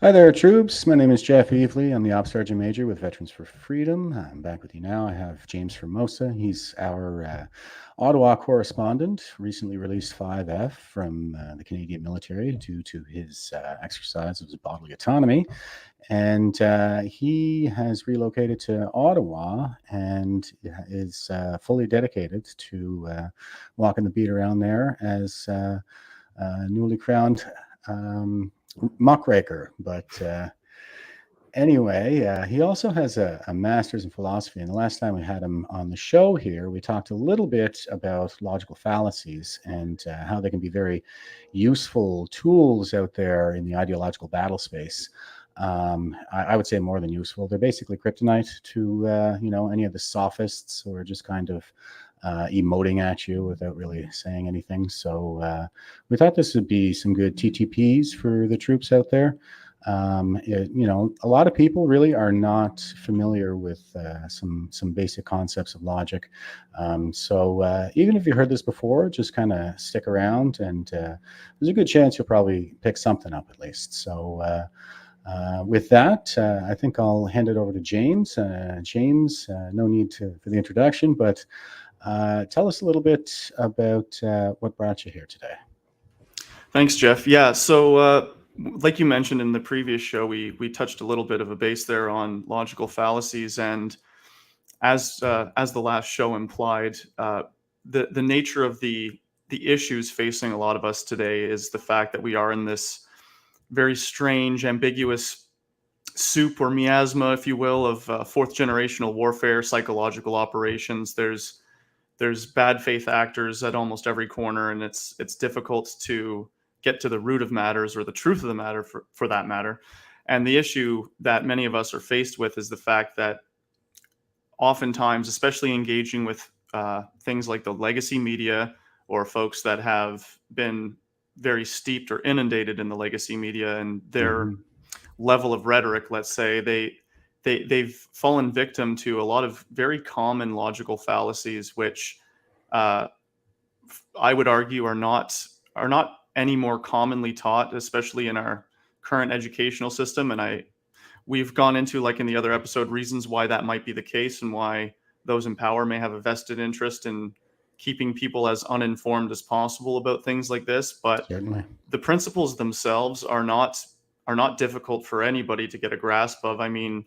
Hi there, troops. My name is Jeff Evely. I'm the Ops Sgt-Maj with Veterans for Freedom. I'm back with you now. I have James Formosa. He's our Ottawa correspondent, recently released 5F from the Canadian military due to his exercise of his bodily autonomy. And he has relocated to Ottawa and is fully dedicated to walking the beat around there as newly crowned muckraker. But anyway, he also has a master's in philosophy. And the last time we had him on the show here, we talked a little bit about logical fallacies and how they can be very useful tools out there in the ideological battle space. I would say more than useful. They're basically kryptonite to any of the sophists who are just kind of emoting at you without really saying anything. So we thought this would be some good TTPs for the troops out there. A lot of people really are not familiar with some basic concepts of logic. So even if you heard this before, just kind of stick around, and there's a good chance you'll probably pick something up at least. So with that, I think I'll hand it over to James. James, no need for the introduction, but tell us a little bit about what brought you here today. Thanks, Jeff. Yeah, so like you mentioned in the previous show, we touched a little bit of a base there on logical fallacies, and as the last show implied, the nature of the issues facing a lot of us today is the fact that we are in this very strange, ambiguous soup or miasma, if you will, of fourth generational warfare, psychological operations. There's bad faith actors at almost every corner, and it's difficult to get to the root of matters, or the truth of the matter for that matter. And the issue that many of us are faced with is the fact that oftentimes, especially engaging with things like the legacy media, or folks that have been very steeped or inundated in the legacy media and their level of rhetoric, let's say, they've fallen victim to a lot of very common logical fallacies, which I would argue are not any more commonly taught, especially in our current educational system. And we've gone into, like in the other episode, reasons why that might be the case, and why those in power may have a vested interest in keeping people as uninformed as possible about things like this. But Certainly. The principles themselves are not difficult for anybody to get a grasp of. I mean,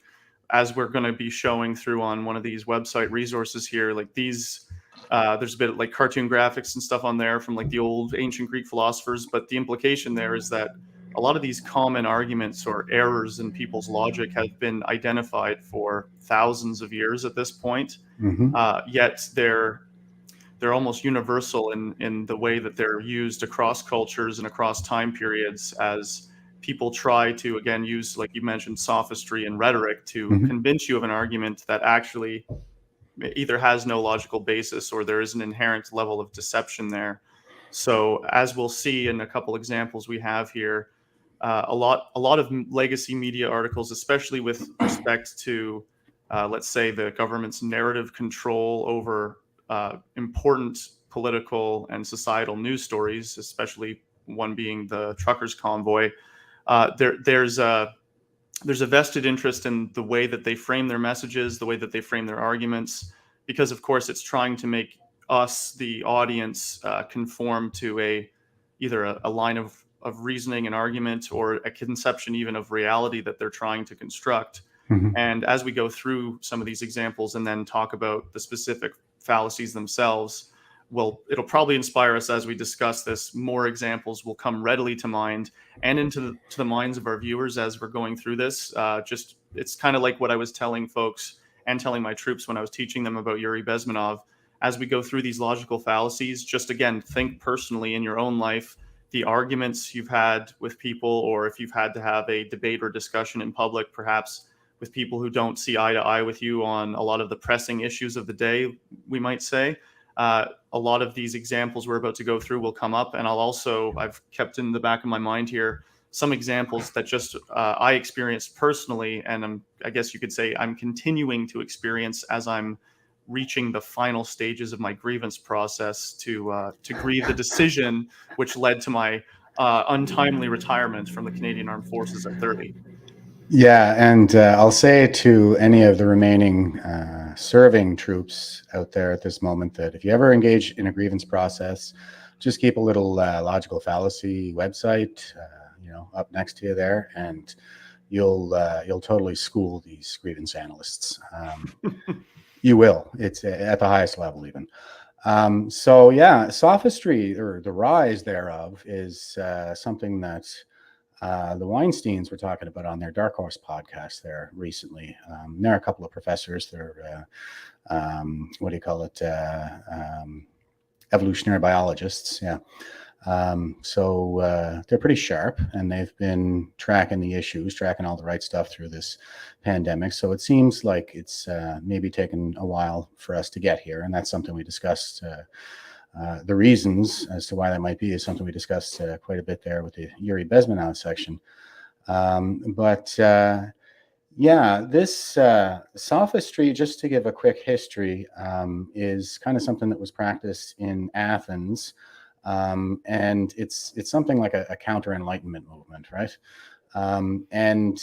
as we're going to be showing through on one of these website resources here, like these, there's a bit of like cartoon graphics and stuff on there from like the old ancient Greek philosophers. But the implication there is that a lot of these common arguments or errors in people's logic have been identified for thousands of years at this point. Yet they're almost universal in the way that they're used across cultures and across time periods, as people try to, again, use, like you mentioned, sophistry and rhetoric to convince you of an argument that actually either has no logical basis, or there is an inherent level of deception there. So as we'll see in a couple examples we have here, a lot of legacy media articles, especially with respect to, let's say, the government's narrative control over important political and societal news stories, especially one being the truckers' convoy. There's a vested interest in the way that they frame their messages, the way that they frame their arguments, because of course it's trying to make us, the audience, conform to either a line of reasoning and argument, or a conception even of reality that they're trying to construct. And as we go through some of these examples and then talk about the specific fallacies themselves, it'll probably inspire us as we discuss this. More examples will come readily to mind and into the minds of our viewers as we're going through this. It's kind of like what I was telling folks and telling my troops when I was teaching them about Yuri Bezmenov. As we go through these logical fallacies, just again, think personally in your own life, the arguments you've had with people, or if you've had to have a debate or discussion in public, perhaps with people who don't see eye to eye with you on a lot of the pressing issues of the day, we might say. A lot of these examples we're about to go through will come up, and I've kept in the back of my mind here some examples that just I experienced personally, and I guess you could say I'm continuing to experience as I'm reaching the final stages of my grievance process to grieve the decision which led to my untimely retirement from the Canadian Armed Forces at 30. Yeah, and I'll say to any of the remaining serving troops out there at this moment that if you ever engage in a grievance process, just keep a little logical fallacy website, up next to you there, and you'll totally school these grievance analysts. You will. It's at the highest level, even. So yeah, sophistry, or the rise thereof, is something that the Weinsteins were talking about on their Dark Horse podcast there recently. There are a couple of professors. They're what do you call it? Evolutionary biologists. Yeah. So they're pretty sharp, and they've been tracking the issues, tracking all the right stuff through this pandemic. So it seems like it's maybe taken a while for us to get here, and that's something we discussed. The reasons as to why that might be is something we discussed quite a bit there with the Yuri Bezmenov section. Yeah, this sophistry, just to give a quick history, is kind of something that was practiced in Athens. And it's something like a counter-enlightenment movement, right? And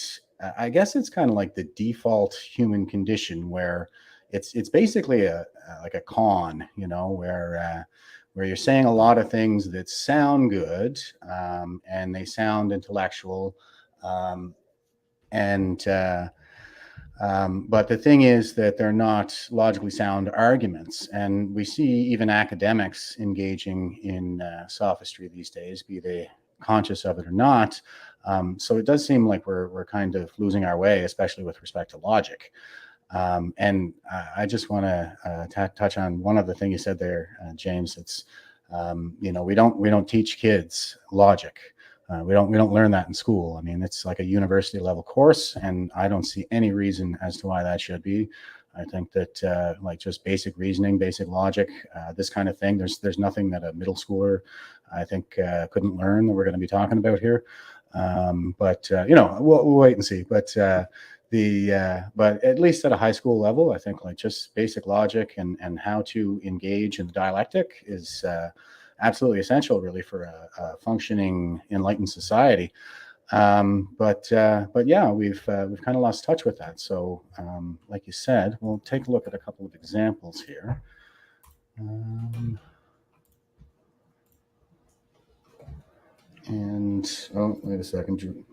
I guess it's kind of like the default human condition, where it's basically like a con, where you're saying a lot of things that sound good, and they sound intellectual, but the thing is that they're not logically sound arguments. And we see even academics engaging in sophistry these days, be they conscious of it or not. So it does seem like we're kind of losing our way, especially with respect to logic. And I just want to touch on one other thing you said there, James. It's we don't teach kids logic. We don't learn that in school. I mean, it's like a university level course, and I don't see any reason as to why that should be. I think that like just basic reasoning, basic logic, this kind of thing. There's nothing that a middle schooler, I think, couldn't learn that we're going to be talking about here. But we'll wait and see. But but at least at a high school level, I think like just basic logic and how to engage in the dialectic is absolutely essential, really, for a functioning enlightened society. But yeah, we've kind of lost touch with that. So like you said, we'll take a look at a couple of examples here. And oh, wait a second.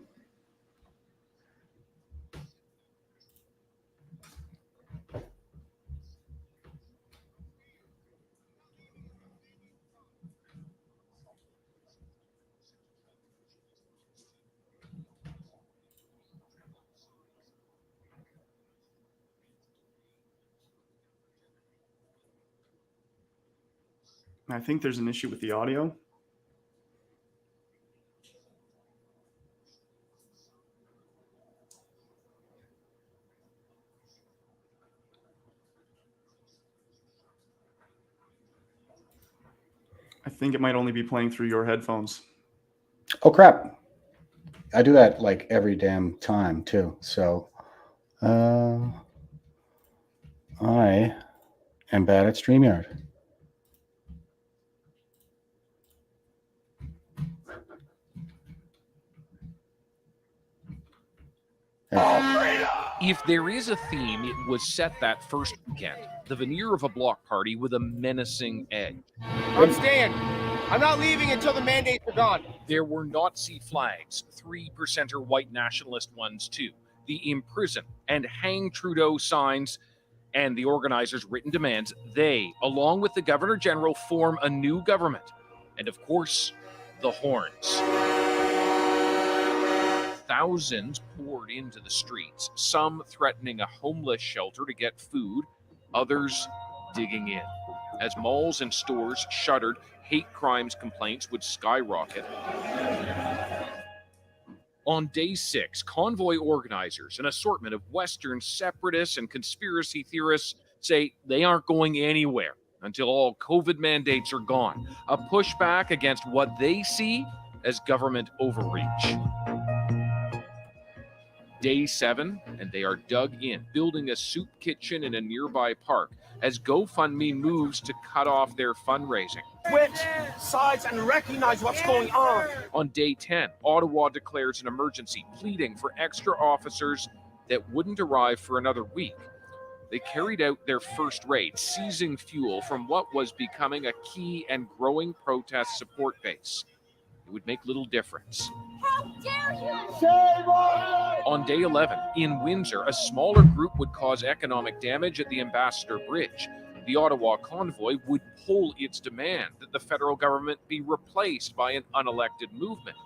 I think there's an issue with the audio. I think it might only be playing through your headphones. Oh, crap. I do that like every damn time too. So I am bad at StreamYard. If there is a theme, it was set that first weekend. The veneer of a block party with a menacing edge. I'm staying. I'm not leaving until the mandates are gone. There were Nazi flags, 3%er white nationalist ones too, the imprison and hang Trudeau signs, and the organizers' written demands. They, along with the Governor General, form a new government. And of course, the horns. Thousands poured into the streets, some threatening a homeless shelter to get food, others digging in. As malls and stores shuttered, hate crimes complaints would skyrocket. On day 6, convoy organizers, an assortment of Western separatists and conspiracy theorists, say they aren't going anywhere until all COVID mandates are gone, a pushback against what they see as government overreach. Day 7, and they are dug in, building a soup kitchen in a nearby park as GoFundMe moves to cut off their fundraising. Switch sides and recognize what's going on. On day 10, Ottawa declares an emergency, pleading for extra officers that wouldn't arrive for another week. They carried out their first raid, seizing fuel from what was becoming a key and growing protest support base. It would make little difference. How dare you! Shame on you! On day 11, in Windsor, a smaller group would cause economic damage at the Ambassador Bridge. The Ottawa convoy would pull its demand that the federal government be replaced by an unelected movement.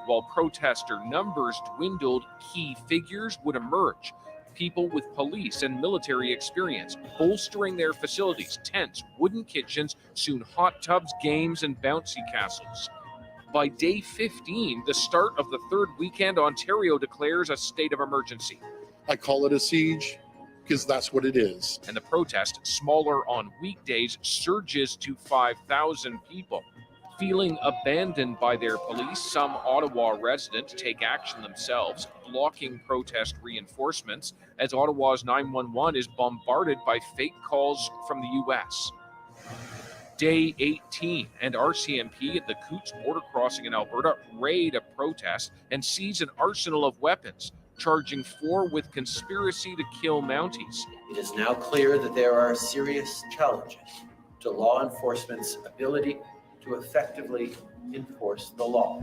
While protester numbers dwindled, key figures would emerge. People with police and military experience, bolstering their facilities, tents, wooden kitchens, soon hot tubs, games, and bouncy castles. By day 15, the start of the third weekend, Ontario declares a state of emergency. I call it a siege because that's what it is. And the protest, smaller on weekdays, surges to 5,000 people. Feeling abandoned by their police, some Ottawa residents take action themselves, blocking protest reinforcements as Ottawa's 911 is bombarded by fake calls from the U.S. Day 18, and RCMP at the Coots border crossing in Alberta raid a protest and seize an arsenal of weapons, charging 4 with conspiracy to kill Mounties. It is now clear that there are serious challenges to law enforcement's ability to effectively enforce the law.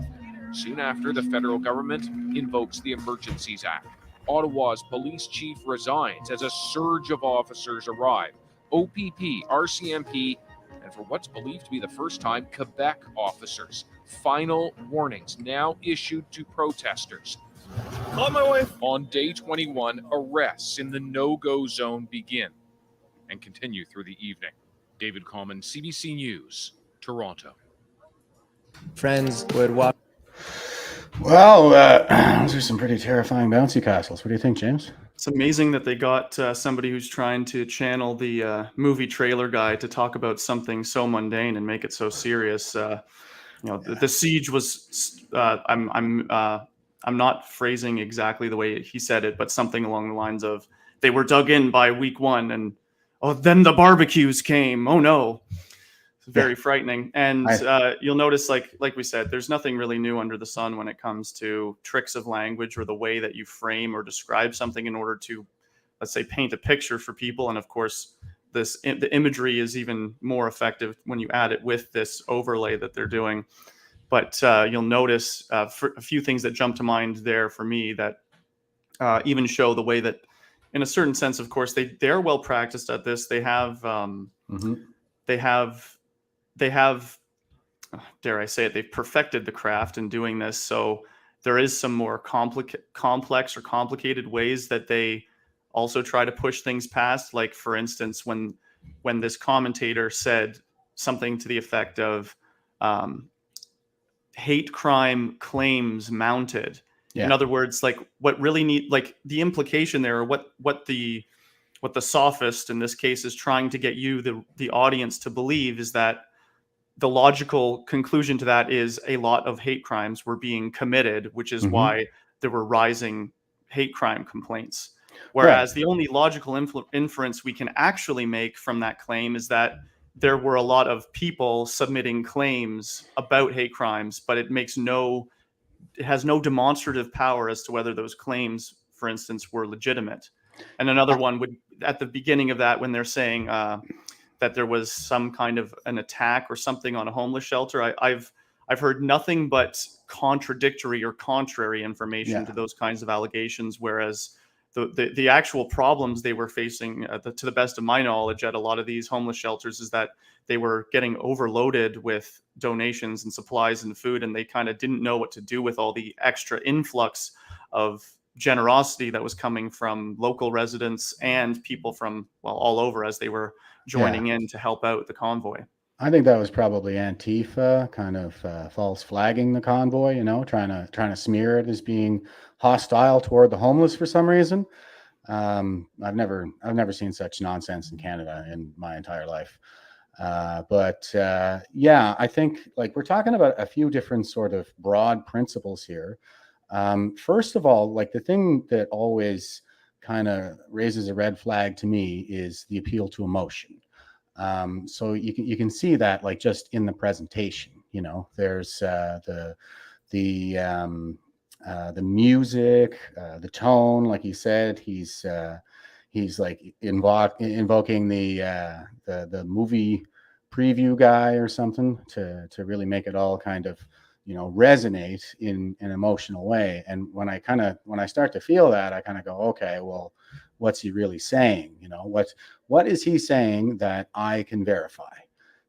Soon after, the federal government invokes the Emergencies Act. Ottawa's police chief resigns as a surge of officers arrive. OPP, RCMP, and for what's believed to be the first time, Quebec officers. Final warnings now issued to protesters. Call my wife. On day 21, arrests in the no-go zone begin and continue through the evening. David Coleman, CBC News, Toronto. Friends would walk. Well, those are some pretty terrifying bouncy castles. What do you think, James? It's amazing that they got somebody who's trying to channel the movie trailer guy to talk about something so mundane and make it so serious. The siege was. I'm not phrasing exactly the way he said it, but something along the lines of they were dug in by week 1, and then the barbecues came. Oh no. Very frightening. And you'll notice, like we said, there's nothing really new under the sun when it comes to tricks of language or the way that you frame or describe something in order to, let's say, paint a picture for people. And of course, the imagery is even more effective when you add it with this overlay that they're doing. But you'll notice for a few things that jump to mind there for me that even show the way that, in a certain sense, of course, they're well practiced at this. They have, dare I say it, they've perfected the craft in doing this. So there is some more complex or complicated ways that they also try to push things past. Like, for instance, when this commentator said something to the effect of hate crime claims mounted. Yeah. In other words, like what really the implication there, or what the sophist in this case is trying to get you, the audience, to believe is that the logical conclusion to that is a lot of hate crimes were being committed, which is why there were rising hate crime complaints. Whereas the only logical inference we can actually make from that claim is that there were a lot of people submitting claims about hate crimes, but it has no demonstrative power as to whether those claims, for instance, were legitimate. And another one would, at the beginning of that, when they're saying that there was some kind of an attack or something on a homeless shelter, I've heard nothing but contradictory or contrary information to those kinds of allegations, whereas the actual problems they were facing, to the best of my knowledge, at a lot of these homeless shelters is that they were getting overloaded with donations and supplies and food, and they kind of didn't know what to do with all the extra influx of generosity that was coming from local residents and people from, well, all over as they were joining in to help out the convoy. I think that was probably Antifa kind of false flagging the convoy, trying to smear it as being hostile toward the homeless for some reason. I've never seen such nonsense in Canada in my entire life. But I think we're talking about a few different sort of broad principles here. First of all, the thing that always kind of raises a red flag to me is the appeal to emotion. So you can see that like just in the presentation. There's the music, the tone, like you said, he's like invoking the movie preview guy or something to really make it all kind of resonate in an emotional way. And when I start to feel that, I kind of go, okay, well, what's he really saying? What is he saying that I can verify?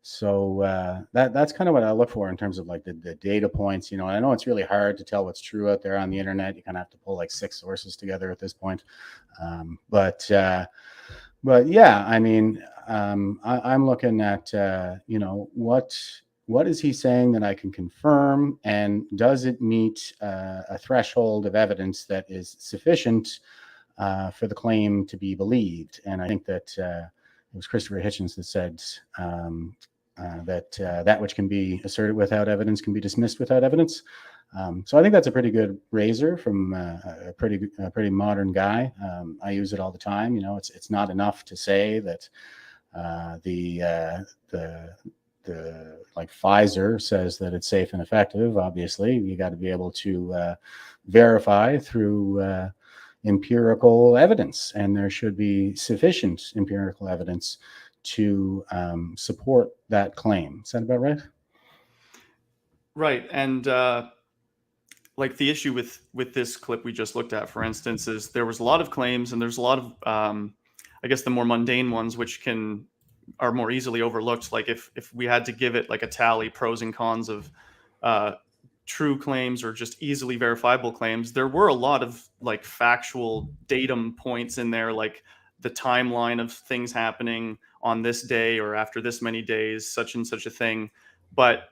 So that's kind of what I look for in terms of like the data points. I know it's really hard to tell what's true out there on the internet. You kind of have to pull like 6 sources together at this point. But yeah, I mean, I'm looking at what is he saying that I can confirm, and does it meet a threshold of evidence that is sufficient for the claim to be believed? And I think that it was Christopher Hitchens that said that which can be asserted without evidence can be dismissed without evidence. So I think that's a pretty good razor from a pretty modern guy. I use it all the time. It's not enough to say that the like Pfizer says that it's safe and effective. Obviously, you got to be able to verify through empirical evidence, and there should be sufficient empirical evidence to support that claim. Is that about right? Right. And like the issue with this clip we just looked at, for instance, is there was a lot of claims, and there's a lot of I guess the more mundane ones which are more easily overlooked. Like if we had to give it like a tally, pros and cons of true claims or just easily verifiable claims, there were a lot of like factual datum points in there, like the timeline of things happening on this day or after this many days, such and such a thing. But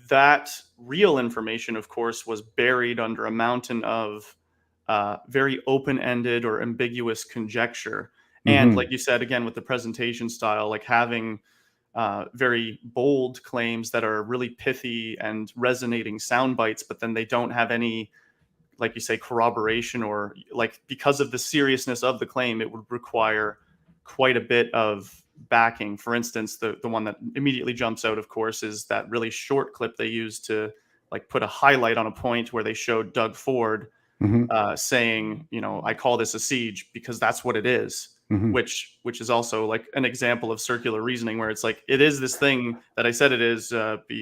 that real information, of course, was buried under a mountain of very open-ended or ambiguous conjecture. And like you said, again, with the presentation style, like having very bold claims that are really pithy and resonating sound bites, but then they don't have any, like you say, corroboration, or like because of the seriousness of the claim, it would require quite a bit of backing. For instance, the one that immediately jumps out, of course, is that really short clip they used to like put a highlight on a point where they showed Doug Ford saying, I call this a siege because that's what it is. Which is also like an example of circular reasoning, where it's like, it is this thing that I said it is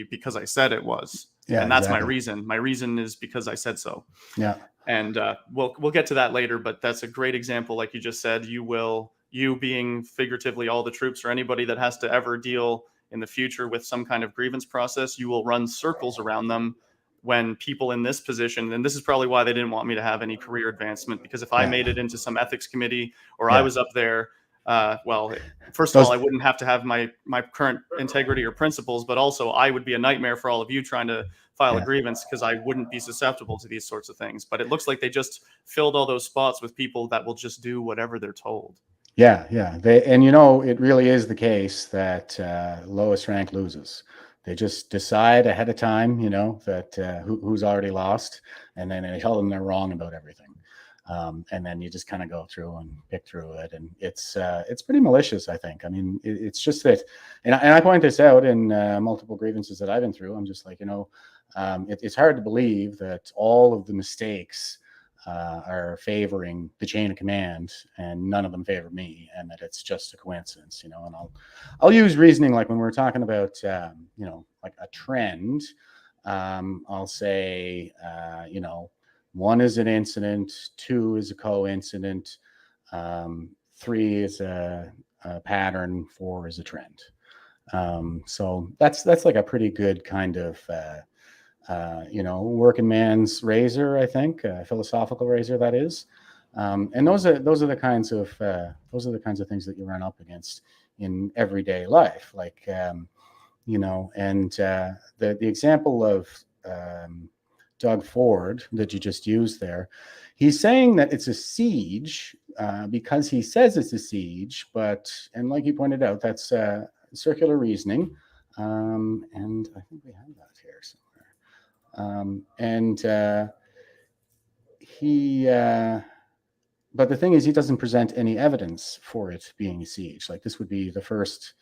because I said it was. Yeah, and that's exactly. my reason. My reason is because I said so. Yeah. And we'll get to that later, but that's a great example. Like you just said, you being figuratively all the troops, or anybody that has to ever deal in the future with some kind of grievance process, you will run circles around them when people in this position, and this is probably why they didn't want me to have any career advancement, because if I made it into some ethics committee, or I was up there, well, first of all, I wouldn't have to have my current integrity or principles, but also I would be a nightmare for all of you trying to file a grievance, because I wouldn't be susceptible to these sorts of things. But it looks like they just filled all those spots with people that will just do whatever they're told. Yeah. It really is the case that lowest rank loses. They just decide ahead of time, that who's already lost, and then they tell them they're wrong about everything. And then you just kind of go through and pick through it, and it's pretty malicious, I think. I mean, it's just that, and I point this out in multiple grievances that I've been through. I'm just like, it's hard to believe that all of the mistakes are favoring the chain of command, and none of them favor me, and that it's just a coincidence, and I'll use reasoning, like when we're talking about like a trend. I'll say 1 is an incident, 2 is a coincident, 3 is a pattern, 4 is a trend. So that's like a pretty good kind of working man's razor, I think, philosophical razor, that is. And those are the kinds of things that you run up against in everyday life, like and the example of Doug Ford that you just used there. He's saying that it's a siege because he says it's a siege, and like you pointed out, that's circular reasoning, and I think we have that here somewhere. But the thing is, he doesn't present any evidence for it being a siege. Like, this would be the first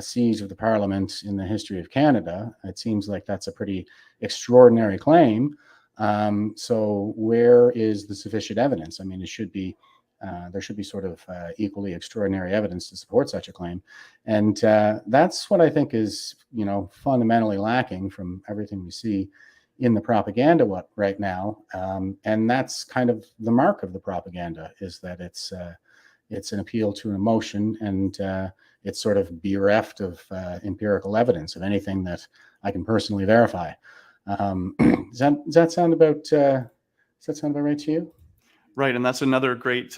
siege of the Parliament in the history of Canada. It seems like that's a pretty extraordinary claim. So where is the sufficient evidence? I mean, it should be there should be sort of equally extraordinary evidence to support such a claim, and that's what I think is, fundamentally lacking from everything we see in the propaganda right now, and that's kind of the mark of the propaganda, is that it's an appeal to an emotion, and it's sort of bereft of empirical evidence of anything that I can personally verify. Does that sound about right to you? Right, and that's another great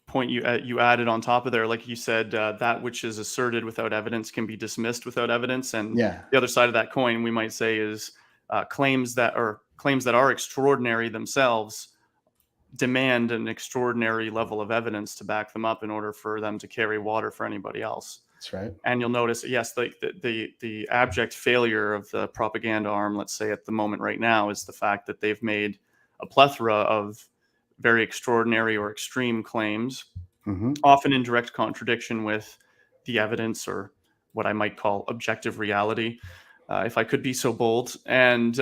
point you added on top of there. Like you said, that which is asserted without evidence can be dismissed without evidence, and Yeah. the other side of that coin, we might say, is claims that are extraordinary themselves demand an extraordinary level of evidence to back them up in order for them to carry water for anybody else. That's right. And you'll notice, yes, the abject failure of the propaganda arm, let's say at the moment right now, is the fact that they've made a plethora of very extraordinary or extreme claims, often in direct contradiction with the evidence, or what I might call objective reality, if I could be so bold. And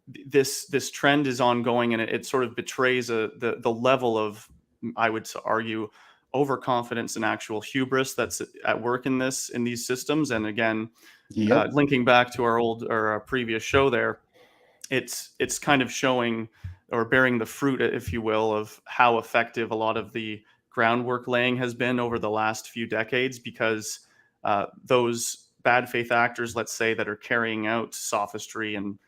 this trend is ongoing, and it sort of betrays the level of, I would argue, overconfidence and actual hubris that's at work in these systems. And again, linking back to our previous show there, it's kind of showing, or bearing the fruit, if you will, of how effective a lot of the groundwork laying has been over the last few decades, because those bad faith actors, let's say, that are carrying out sophistry and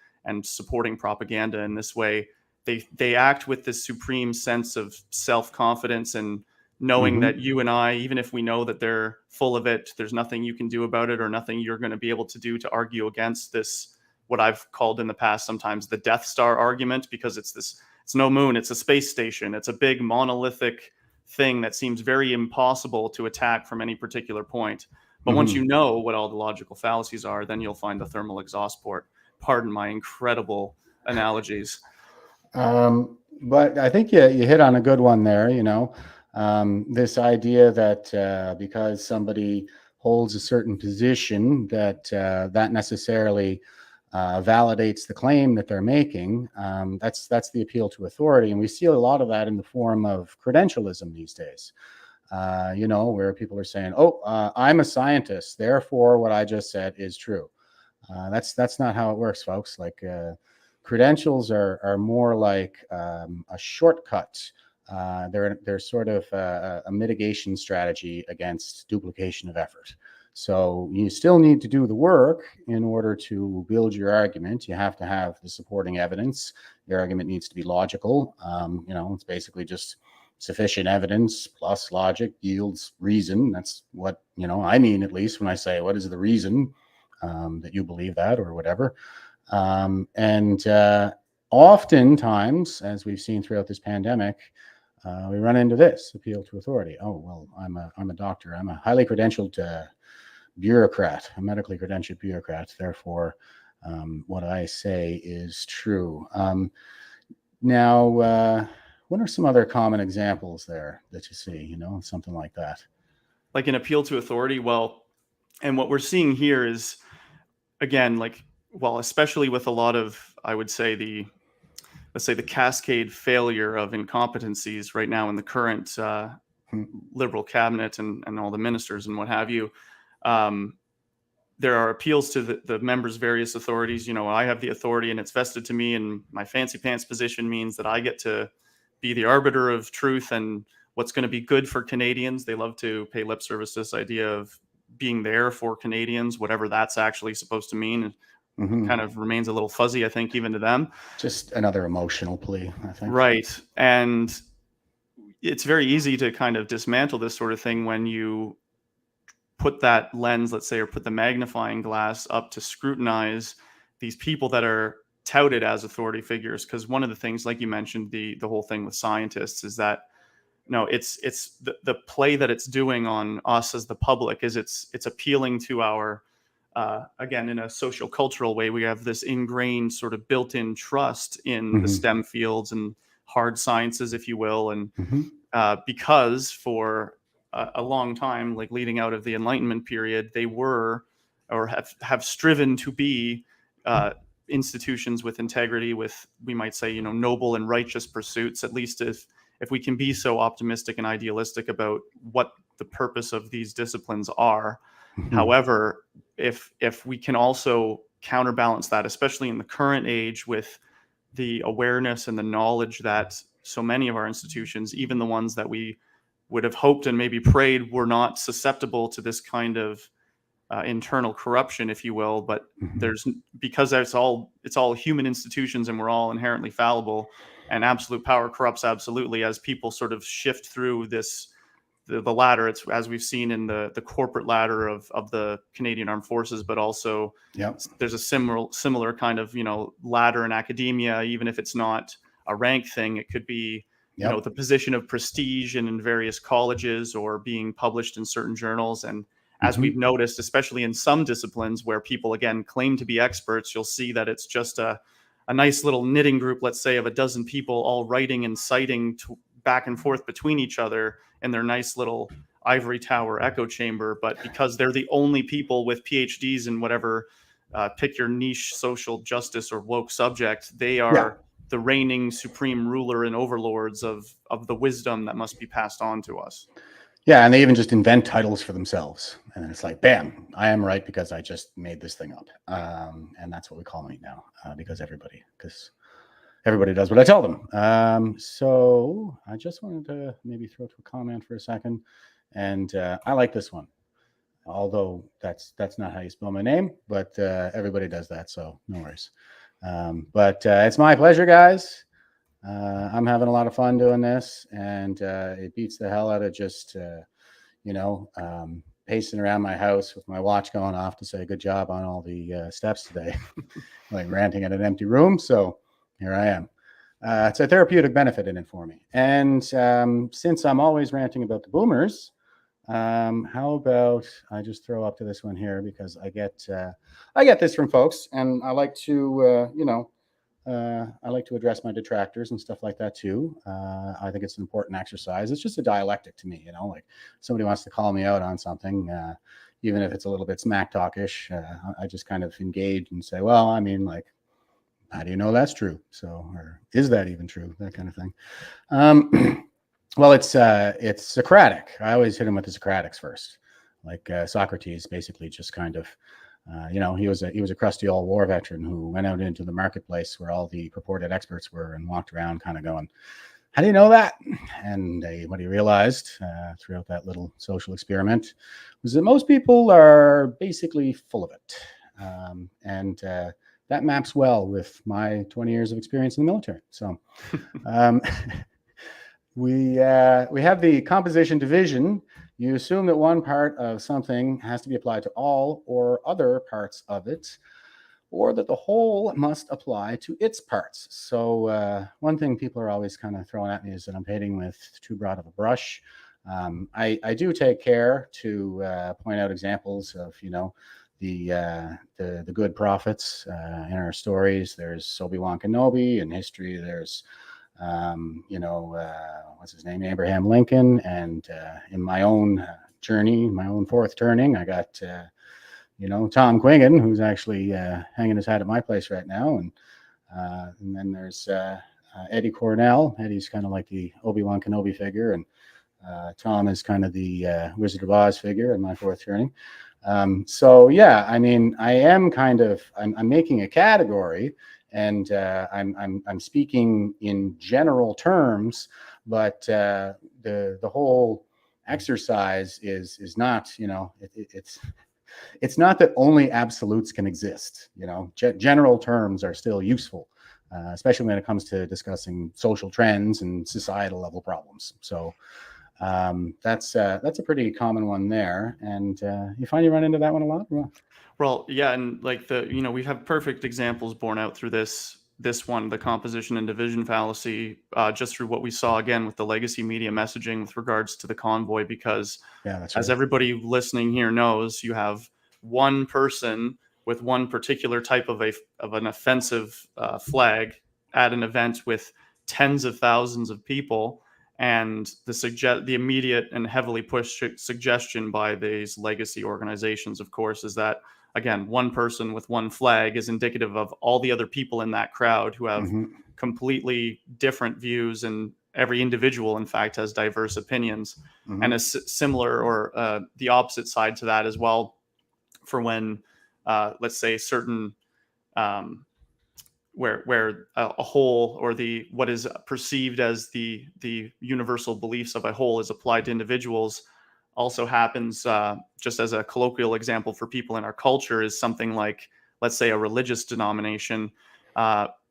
supporting propaganda in this way, they act with this supreme sense of self-confidence, and knowing that you and I, even if we know that they're full of it, there's nothing you can do about it, or nothing you're going to be able to do to argue against this, what I've called in the past sometimes the Death Star argument, because it's no moon, it's a space station. It's a big monolithic thing that seems very impossible to attack from any particular point. But once you know what all the logical fallacies are, then you'll find the thermal exhaust port. Pardon my incredible analogies. But I think you hit on a good one there, this idea that because somebody holds a certain position, that necessarily validates the claim that they're making. That's the appeal to authority, and we see a lot of that in the form of credentialism these days. Where people are saying, "Oh, I'm a scientist, therefore what I just said is true." That's not how it works, folks. Like credentials are more like a shortcut. They're sort of a mitigation strategy against duplication of effort. So you still need to do the work in order to build your argument. You have to have the supporting evidence. Your argument needs to be logical. It's basically just sufficient evidence plus logic yields reason. That's what, I mean, at least when I say, what is the reason that you believe that, or whatever. And oftentimes, as we've seen throughout this pandemic, we run into this appeal to authority. Oh, well, I'm a doctor. I'm a highly credentialed bureaucrat, a medically credentialed bureaucrat. Therefore, what I say is true. Now, what are some other common examples there that you see, something like that? Like an appeal to authority? Well, and what we're seeing here is, again, especially with a lot of, I would say, the cascade failure of incompetencies right now in the current Liberal cabinet and all the ministers and what have you. There are appeals to the members' various authorities. I have the authority and it's vested to me, and my fancy pants position means that I get to be the arbiter of truth and what's going to be good for Canadians. They love to pay lip service to this idea of being there for Canadians, whatever that's actually supposed to mean. Kind of remains a little fuzzy, I think, even to them. Just another emotional plea, I think. Right. And it's very easy to kind of dismantle this sort of thing when you put that lens, let's say, or put the magnifying glass up to scrutinize these people that are touted as authority figures. Because one of the things, like you mentioned, the whole thing with scientists is that, it's the play that it's doing on us as the public is it's appealing to our, again, in a social cultural way, we have this ingrained sort of built-in trust in the STEM fields and hard sciences, if you will. And because for a long time, like leading out of the Enlightenment period, they were or have striven to be institutions with integrity, with, we might say, you know, noble and righteous pursuits, at least if we can be so optimistic and idealistic about what the purpose of these disciplines are. However, if we can also counterbalance that, especially in the current age, with the awareness and the knowledge that so many of our institutions, even the ones that we would have hoped and maybe prayed were not susceptible to this kind of internal corruption, if you will, but because it's all human institutions and we're all inherently fallible, and absolute power corrupts absolutely. As people sort of shift through the ladder, it's as we've seen in the corporate ladder of the Canadian Armed Forces, but also there's a similar kind of, you know, ladder in academia. Even if it's not a rank thing, it could be you know, the position of prestige in various colleges or being published in certain journals. And as we've noticed, especially in some disciplines where people, again, claim to be experts, you'll see that it's just a nice little knitting group, let's say, of a dozen people all writing and citing back and forth between each other in their nice little ivory tower echo chamber. But because they're the only people with PhDs in whatever, pick your niche social justice or woke subject, they are the reigning supreme ruler and overlords of the wisdom that must be passed on to us. Yeah, and they even just invent titles for themselves. And then it's like, bam, I am right because I just made this thing up. And that's what we call me now, because everybody does what I tell them. So I just wanted to maybe throw to a comment for a second. And I like this one, although that's not how you spell my name, but everybody does that, so no worries. But it's my pleasure, guys. I'm having a lot of fun doing this, and it beats the hell out of just, pacing around my house with my watch going off to say good job on all the steps today, like ranting at an empty room. So here I am. It's a therapeutic benefit in it for me. And since I'm always ranting about the boomers, how about I just throw up to this one here, because I get this from folks, and I like to, I like to address my detractors and stuff like that too. I think it's an important exercise. It's just a dialectic to me, like somebody wants to call me out on something, even if it's a little bit smack talkish, I just kind of engage and say, well, I mean, like, how do you know that's true? So, or is that even true? That kind of thing. Well, it's Socratic. I always hit him with the Socratics first. Like Socrates basically just kind of, he was a crusty old war veteran who went out into the marketplace where all the purported experts were and walked around kind of going, how do you know that? And what he realized throughout that little social experiment was that most people are basically full of it. And that maps well with my 20 years of experience in the military. So we have the composition division. You assume that one part of something has to be applied to all or other parts of it, or that the whole must apply to its parts. So one thing people are always kind of throwing at me is that I'm painting with too broad of a brush. I do take care to point out examples of, the good prophets in our stories. There's Obi-Wan Kenobi in history. There's what's his name, Abraham Lincoln, and in my own journey, my own fourth turning, I got Tom Quingen, who's actually hanging his hat at my place right now, and then there's Eddie Cornell. Eddie's kind of like the Obi-Wan Kenobi figure, and Tom is kind of the Wizard of Oz figure in my fourth turning. So yeah, I mean, I am kind of I'm making a category. And I'm speaking in general terms, but the whole exercise is not, it's not that only absolutes can exist. General terms are still useful, especially when it comes to discussing social trends and societal level problems. So that's a pretty common one there. And you find you run into that one a lot? Well, yeah, and like we have perfect examples borne out through this one, the composition and division fallacy, just through what we saw again with the legacy media messaging with regards to the convoy, because as everybody listening here knows, you have one person with one particular type of an offensive flag at an event with tens of thousands of people, And the immediate and heavily pushed suggestion by these legacy organizations, of course, is that, again, one person with one flag is indicative of all the other people in that crowd who have completely different views, and every individual, in fact, has diverse opinions. And a similar, or the opposite side to that as well, for when, let's say, certain where a whole, or what is perceived as the universal beliefs of a whole, is applied to individuals, also happens, just as a colloquial example for people in our culture, is something like, let's say, a religious denomination.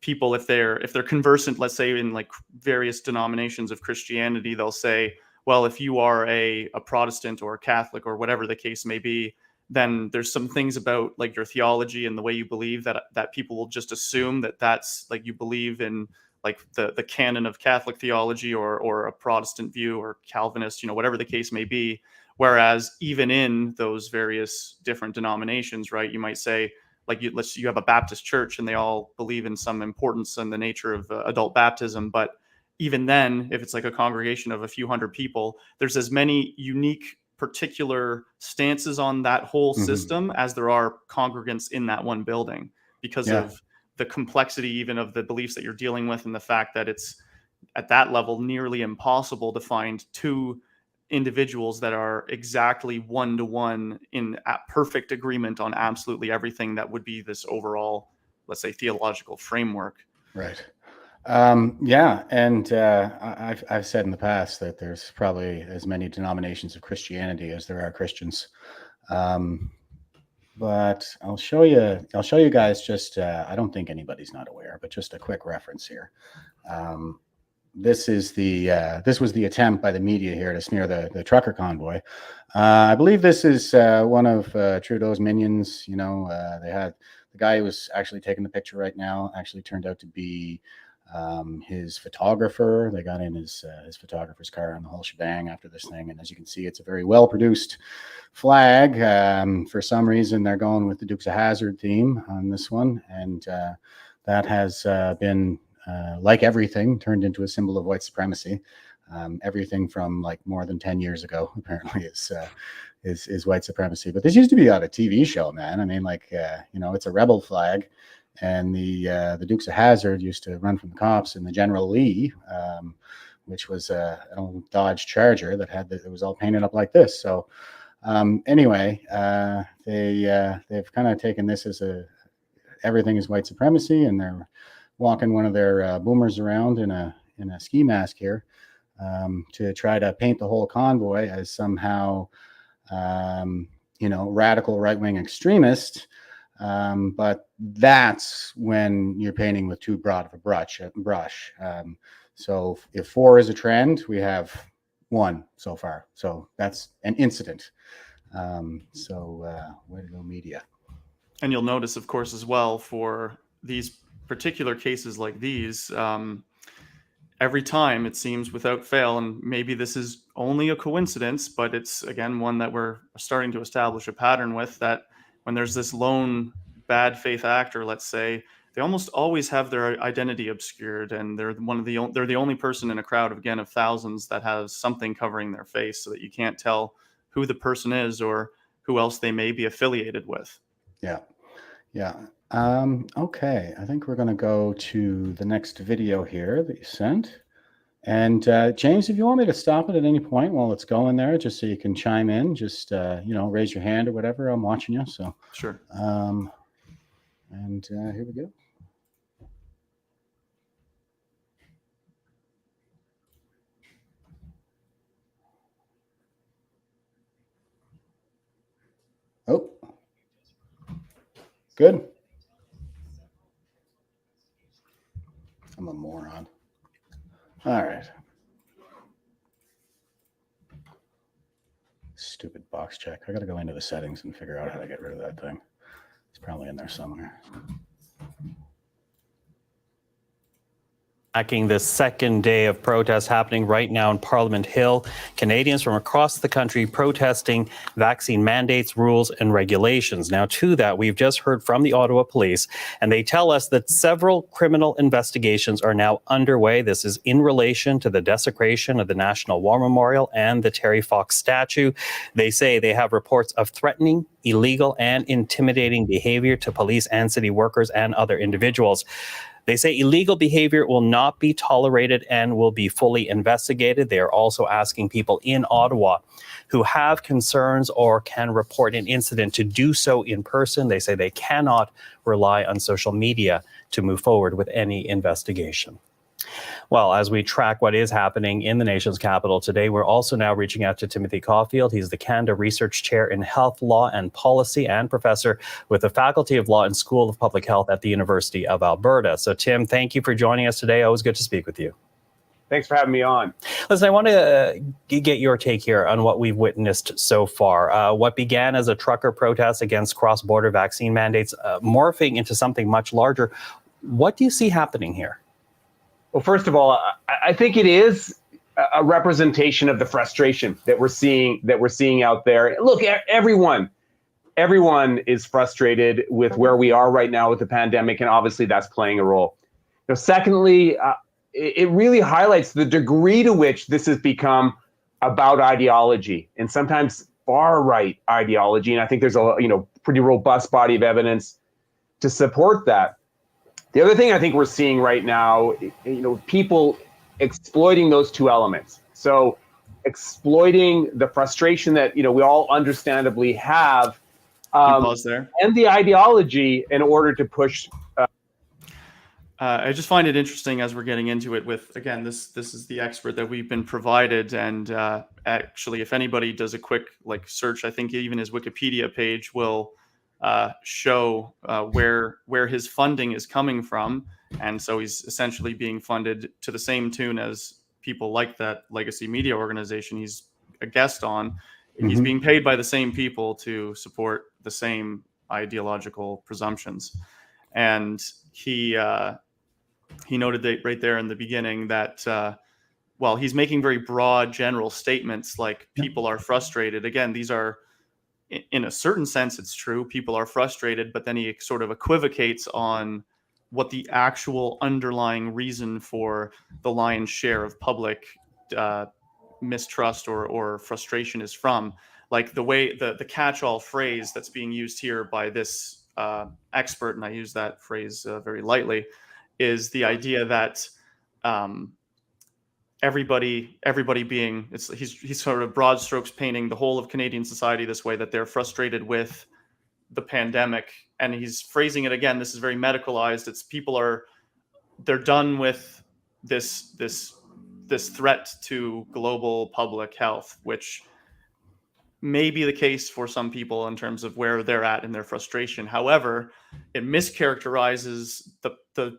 People, if they're conversant, let's say, in like various denominations of Christianity, they'll say, well, if you are a Protestant or a Catholic or whatever the case may be, then there's some things about like your theology and the way you believe that people will just assume that that's like you believe in like the canon of Catholic theology, or a Protestant view, or Calvinist, whatever the case may be. Whereas even in those various different denominations, right, you might say, like, you have a Baptist church and they all believe in some importance and the nature of adult baptism. But even then, if it's like a congregation of a few hundred people, there's as many unique particular stances on that whole system as there are congregants in that one building, because of the complexity even of the beliefs that you're dealing with, and the fact that it's at that level nearly impossible to find two individuals that are exactly one-to-one in perfect agreement on absolutely everything that would be this overall, let's say, theological framework. Right. Yeah, and I've said in the past that there's probably as many denominations of Christianity as there are Christians. But I'll show you guys just, I don't think anybody's not aware, but just a quick reference here. This was the attempt by the media here to smear the trucker convoy. I believe this is one of Trudeau's minions. They had the guy who was actually taking the picture right now actually turned out to be his photographer. They got in his photographer's car on the whole shebang after this thing. And as you can see, it's a very well-produced flag. For some reason, they're going with the Dukes of Hazzard theme on this one. And that has been, like everything, turned into a symbol of white supremacy. Everything from like more than 10 years ago, apparently, is white supremacy. But this used to be on a TV show, man. I mean, like, it's a rebel flag. And the Dukes of Hazzard used to run from the cops in the General Lee, which was an old Dodge Charger that was all painted up like this. So anyway, they've kind of taken this as everything is white supremacy, and they're walking one of their boomers around in a ski mask here to try to paint the whole convoy as somehow radical right-wing extremist. But that's when you're painting with too broad of a brush. So if 4 is a trend, we have 1 so far. So that's an incident. Way to go, media. And you'll notice, of course, as well, for these particular cases like these, every time it seems without fail, and maybe this is only a coincidence, but it's, again, one that we're starting to establish a pattern with, that when there's this lone bad faith actor, let's say, they almost always have their identity obscured, and they're the only person in a crowd of thousands that has something covering their face, so that you can't tell who the person is or who else they may be affiliated with. Yeah. Okay, I think we're going to go to the next video here that you sent. And James, if you want me to stop it at any point while it's going there, just so you can chime in, just raise your hand or whatever. I'm watching you, so sure. And here we go. Oh, good. I'm a moron. All right. Stupid box check. I got to go into the settings and figure out how to get rid of that thing. It's probably in there somewhere. Tracking the second day of protests happening right now in Parliament Hill. Canadians from across the country protesting vaccine mandates, rules, and regulations. Now, to that, we've just heard from the Ottawa Police, and they tell us that several criminal investigations are now underway. This is in relation to the desecration of the National War Memorial and the Terry Fox statue. They say they have reports of threatening, illegal, and intimidating behavior to police and city workers and other individuals. They say illegal behavior will not be tolerated and will be fully investigated. They are also asking people in Ottawa who have concerns or can report an incident to do so in person. They say they cannot rely on social media to move forward with any investigation. Well, as we track what is happening in the nation's capital today, we're also now reaching out to Timothy Caulfield. He's the Canada Research Chair in Health Law and Policy and professor with the Faculty of Law and School of Public Health at the University of Alberta. So, Tim, thank you for joining us today. Always good to speak with you. Thanks for having me on. Listen, I want to get your take here on what we've witnessed so far. What began as a trucker protest against cross-border vaccine mandates morphing into something much larger. What do you see happening here? Well, first of all, I think it is a representation of the frustration that we're seeing out there. Look, everyone is frustrated with where we are right now with the pandemic, and obviously that's playing a role. Secondly, it really highlights the degree to which this has become about ideology, and sometimes far right ideology. And I think there's a pretty robust body of evidence to support that. The other thing I think we're seeing right now, people exploiting those two elements. So exploiting the frustration that, we all understandably have, Pause there. and the ideology in order to push. I just find it interesting as we're getting into it with, again, this is the expert that we've been provided. And actually, if anybody does a quick search, I think even his Wikipedia page will show where his funding is coming from. And so he's essentially being funded to the same tune as people like that legacy media organization he's a guest on. Mm-hmm. He's being paid by the same people to support the same ideological presumptions. And he noted that right there in the beginning that while he's making very broad general statements like people are frustrated, again, these are, in a certain sense, it's true. People are frustrated, but then he sort of equivocates on what the actual underlying reason for the lion's share of public mistrust or frustration is from. Like the way the catch-all phrase that's being used here by this expert, and I use that phrase very lightly, is the idea that everybody being, he's sort of broad strokes painting the whole of Canadian society this way, that they're frustrated with the pandemic. And he's phrasing it again, this is very medicalized. It's they're done with this threat to global public health, which may be the case for some people in terms of where they're at in their frustration. However, it mischaracterizes the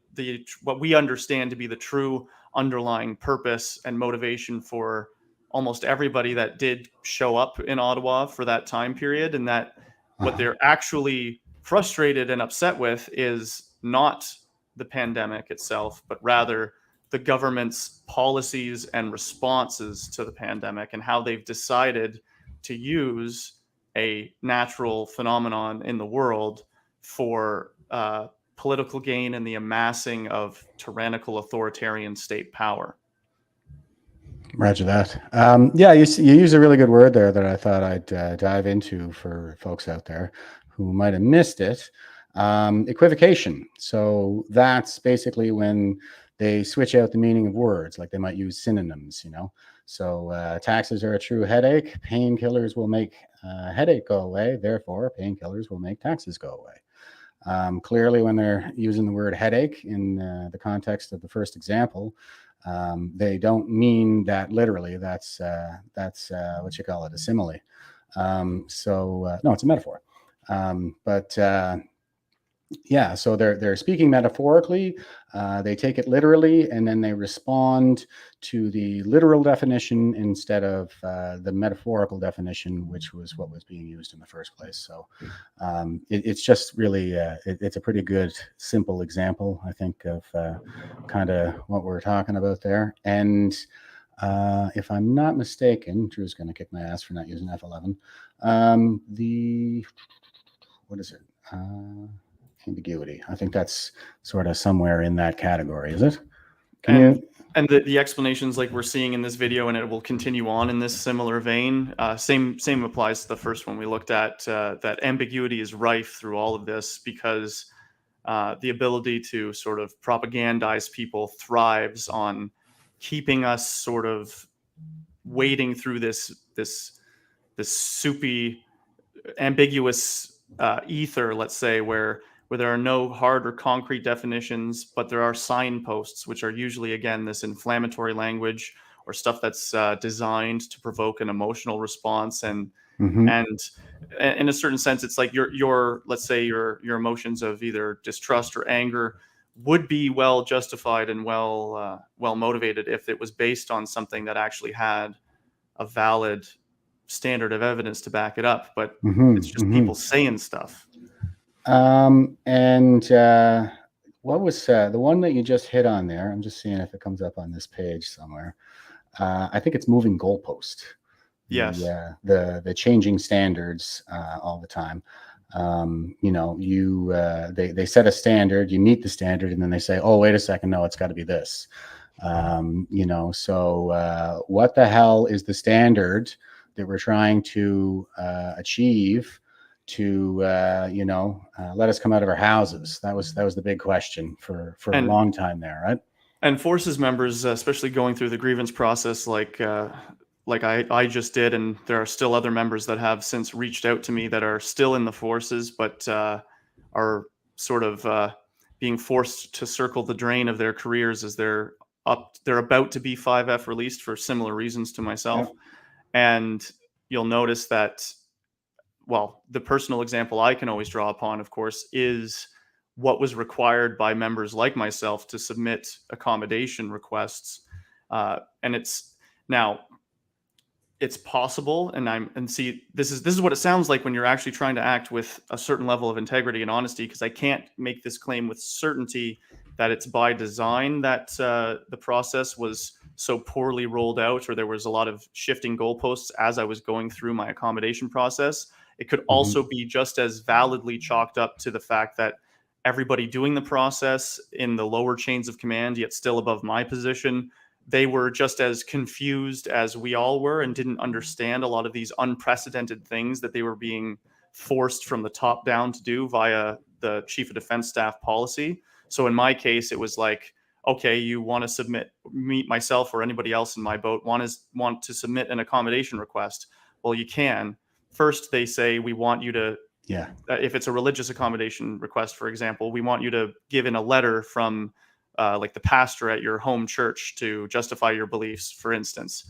what we understand to be the true underlying purpose and motivation for almost everybody that did show up in Ottawa for that time period, and that what they're actually frustrated and upset with is not the pandemic itself, but rather the government's policies and responses to the pandemic and how they've decided to use a natural phenomenon in the world for political gain and the amassing of tyrannical authoritarian state power. Roger that. Yeah, you use a really good word there that I thought I'd dive into for folks out there who might have missed it. Equivocation. So that's basically when they switch out the meaning of words, like they might use synonyms, So taxes are a true headache. Painkillers will make headache go away. Therefore, painkillers will make taxes go away. Clearly, when they're using the word headache in the context of the first example, they don't mean that literally. That's what you call it, a simile. No, it's a metaphor. But Yeah, so they're speaking metaphorically, they take it literally, and then they respond to the literal definition instead of the metaphorical definition, which was what was being used in the first place. So it's just really it's a pretty good, simple example, I think, of kind of what we're talking about there. And if I'm not mistaken, Drew's going to kick my ass for not using F11. What is it? Ambiguity. I think that's sort of somewhere in that category, is it? And the explanations like we're seeing in this video, and it will continue on in this similar vein. Same applies to the first one we looked at. That ambiguity is rife through all of this because the ability to sort of propagandize people thrives on keeping us sort of wading through this soupy, ambiguous ether, let's say, where there are no hard or concrete definitions, but there are signposts, which are usually, again, this inflammatory language or stuff that's designed to provoke an emotional response. And and in a certain sense, it's like your let's say your emotions of either distrust or anger would be well justified and well motivated if it was based on something that actually had a valid standard of evidence to back it up. But it's just people saying stuff. What was the one that you just hit on there? I'm just seeing if it comes up on this page somewhere. I think it's moving goalpost. Yes. The changing standards all the time. They set a standard, you meet the standard, and then they say, oh, wait a second, no, it's got to be this. So what the hell is the standard that we're trying to achieve to let us come out of our houses? That was the big question for a long time there, right? And forces members, especially going through the grievance process, like I just did, and there are still other members that have since reached out to me that are still in the forces, but are sort of being forced to circle the drain of their careers as they're about to be 5F released for similar reasons to myself. Yep. And you'll notice that, well, the personal example I can always draw upon, of course, is what was required by members like myself to submit accommodation requests. And it's possible, and see, this is what it sounds like when you're actually trying to act with a certain level of integrity and honesty, because I can't make this claim with certainty that it's by design that the process was so poorly rolled out, or there was a lot of shifting goalposts as I was going through my accommodation process. It could also be just as validly chalked up to the fact that everybody doing the process in the lower chains of command, yet still above my position, they were just as confused as we all were and didn't understand a lot of these unprecedented things that they were being forced from the top down to do via the Chief of Defense Staff policy. So in my case, it was like, okay, you want to meet myself or anybody else in my boat want to submit an accommodation request. Well, you can. First, they say, we want you to, if it's a religious accommodation request, for example, we want you to give in a letter from like the pastor at your home church to justify your beliefs, for instance.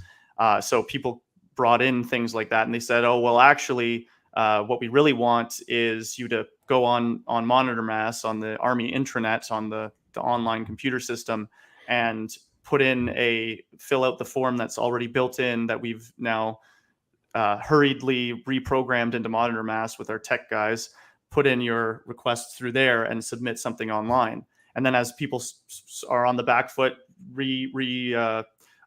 So people brought in things like that, and they said, oh, well, actually, what we really want is you to go on Monitor Mass, on the Army intranet, on the online computer system, and fill out the form that's already built in that we've now hurriedly reprogrammed into Monitor Mass with our tech guys. Put in your requests through there and submit something online. And then as people are on the back foot,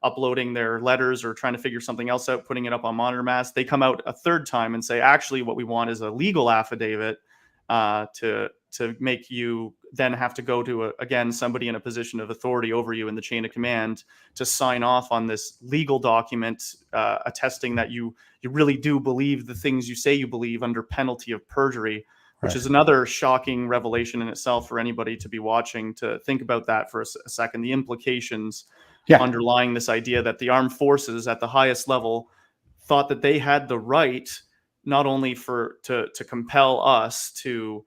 uploading their letters or trying to figure something else out, putting it up on Monitor Mass, they come out a third time and say, actually, what we want is a legal affidavit to make you then have to go to, again, somebody in a position of authority over you in the chain of command to sign off on this legal document attesting that you really do believe the things you say you believe under penalty of perjury, which is another shocking revelation in itself for anybody to be watching, to think about that for a second. The implications underlying this idea that the armed forces at the highest level thought that they had the right not only to compel us to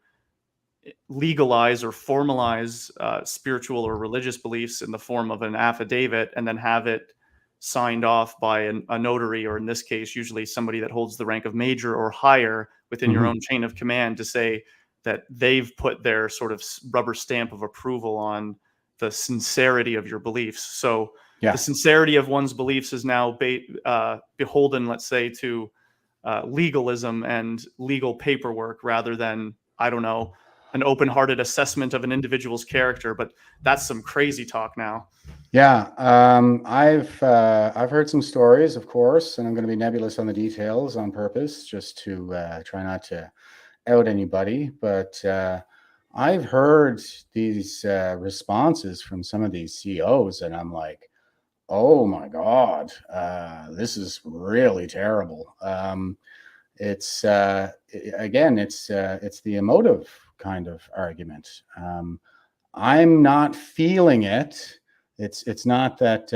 legalize or formalize spiritual or religious beliefs in the form of an affidavit and then have it signed off by a notary, or in this case, usually somebody that holds the rank of major or higher within your own chain of command, to say that they've put their sort of rubber stamp of approval on the sincerity of your beliefs. So the sincerity of one's beliefs is now beholden, let's say, to legalism and legal paperwork rather than, I don't know, an open-hearted assessment of an individual's character. But that's some crazy talk now. Yeah, I've heard some stories, of course, and I'm going to be nebulous on the details on purpose, just to try not to out anybody. But I've heard these responses from some of these CEOs, and I'm like, oh my God, this is really terrible. It's again, it's the emotive kind of argument. I'm not feeling it. It's not that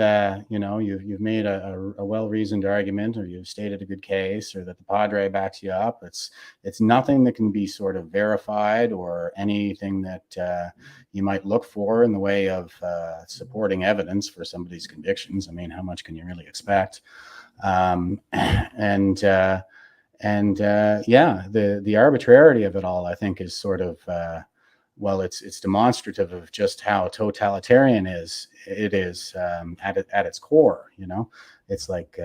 you've made a well-reasoned argument, or you've stated a good case, or that the Padre backs you up. It's nothing that can be sort of verified, or anything that you might look for in the way of supporting evidence for somebody's convictions. I mean, how much can you really expect? The arbitrarity of it all, I think, is sort of it's demonstrative of just how totalitarian it is at its core. It's like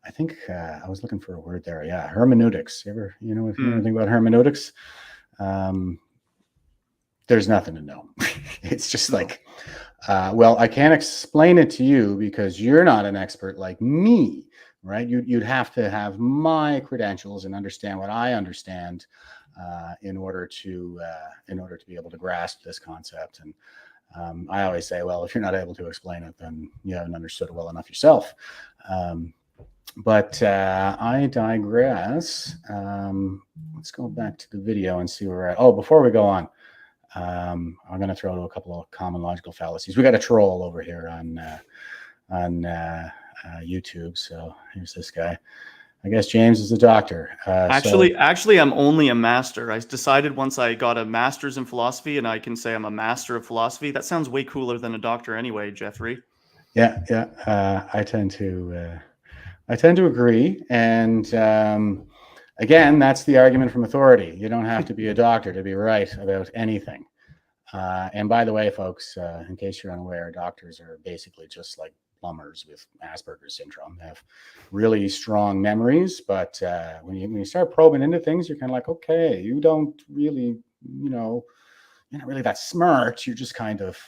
I think I was looking for a word there. Yeah, hermeneutics. If you know anything about hermeneutics, there's nothing to know. It's just like, I can't explain it to you because you're not an expert like me, right? You'd have to have my credentials and understand what I understand in order to be able to grasp this concept. And I always say, well, if you're not able to explain it, then you haven't understood it well enough yourself. But I digress. Let's go back to the video and see where we're at. Oh, before we go on, I'm going to throw out a couple of common logical fallacies. We got a troll over here on YouTube. So here's this guy. I guess James is a doctor. Actually, I'm only a master. I decided once I got a master's in philosophy, and I can say I'm a master of philosophy. That sounds way cooler than a doctor anyway, Jeffrey. Yeah. I tend to agree. And again, that's the argument from authority. You don't have to be a doctor to be right about anything. And by the way, folks, in case you're unaware, doctors are basically just like plumbers with Asperger's syndrome. They have really strong memories, but when you start probing into things, you're kind of like, okay, you don't really, you're not really that smart. You're just kind of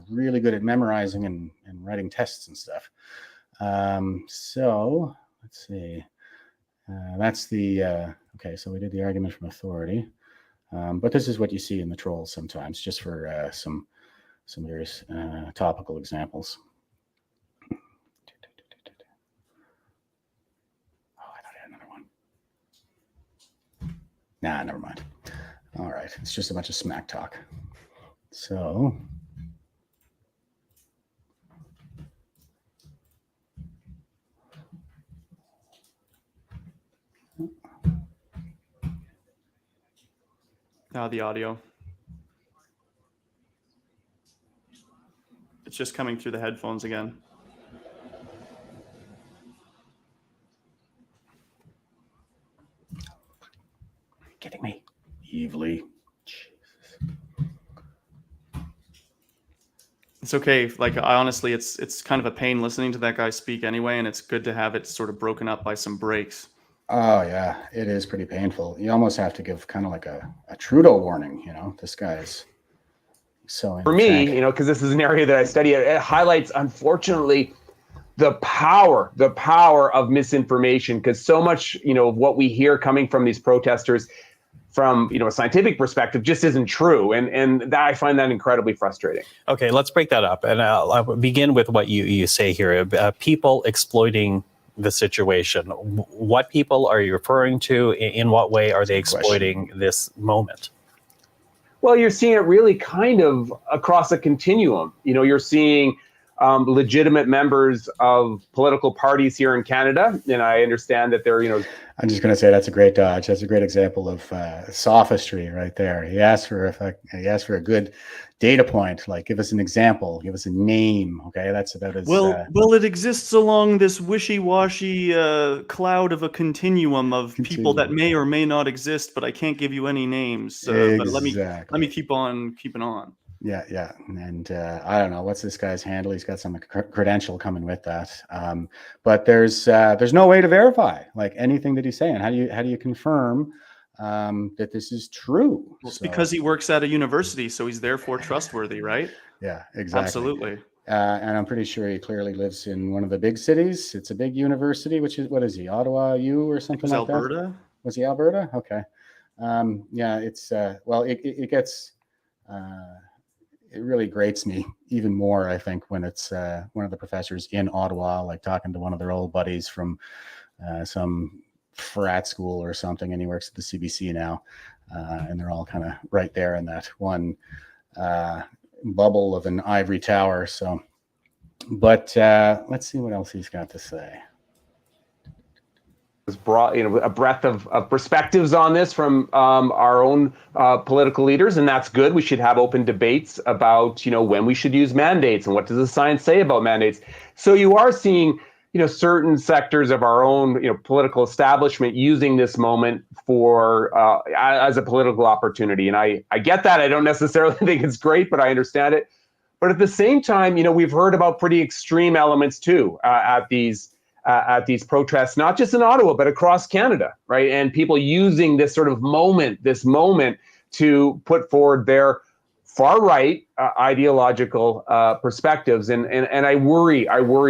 really good at memorizing and writing tests and stuff. So let's see. That's the okay. So we did the argument from authority, but this is what you see in the trolls sometimes, just for some various topical examples. Nah, never mind. All right. It's just a bunch of smack talk. So now the audio. It's just coming through the headphones again. Kidding me evilly. Jesus. It's okay. Like, I honestly, it's kind of a pain listening to that guy speak anyway, and it's good to have it sort of broken up by some breaks. Oh yeah, it is pretty painful. You almost have to give kind of like a Trudeau warning. This guy's so. For me, because this is an area that I study, it highlights, unfortunately, the power of misinformation, because so much, of what we hear coming from these protesters from, a scientific perspective just isn't true. And that, I find that incredibly frustrating. Okay, let's break that up. And I'll begin with what you say here. People exploiting the situation. What people are you referring to? In what way are they exploiting this moment? Well, you're seeing it really kind of across a continuum. You're seeing legitimate members of political parties here in Canada, and I understand that they're, I'm just going to say that's a great dodge. That's a great example of sophistry right there. He asked for a good data point, like give us an example, give us a name. Okay, that's about as well. It exists along this wishy-washy cloud of a continuum of people that may or may not exist, but I can't give you any names. But let me keep on keeping on. Yeah, and I don't know what's this guy's handle. He's got some credential coming with that, but there's no way to verify like anything that he's saying. How do you confirm that this is true? Well, it's because he works at a university, so he's therefore trustworthy, right? Yeah, exactly. Absolutely. And I'm pretty sure he clearly lives in one of the big cities. It's a big university, which is, what is he, Ottawa U or something like Alberta? that? Was he Alberta? Okay. Yeah, it's well, it gets. It really grates me even more, I think, when it's one of the professors in Ottawa, like talking to one of their old buddies from some frat school or something, and he works at the CBC now, and they're all kind of right there in that one bubble of an ivory tower. So, but let's see what else he's got to say. Brought a breadth of perspectives on this from our own political leaders, and that's good. We should have open debates about when we should use mandates and what does the science say about mandates. So you are seeing certain sectors of our own political establishment using this moment for as a political opportunity, and I get that. I don't necessarily think it's great, but I understand it. But at the same time, we've heard about pretty extreme elements too at these protests, not just in Ottawa, but across Canada, right? And people using this sort of moment to put forward their far right ideological perspectives. And I worry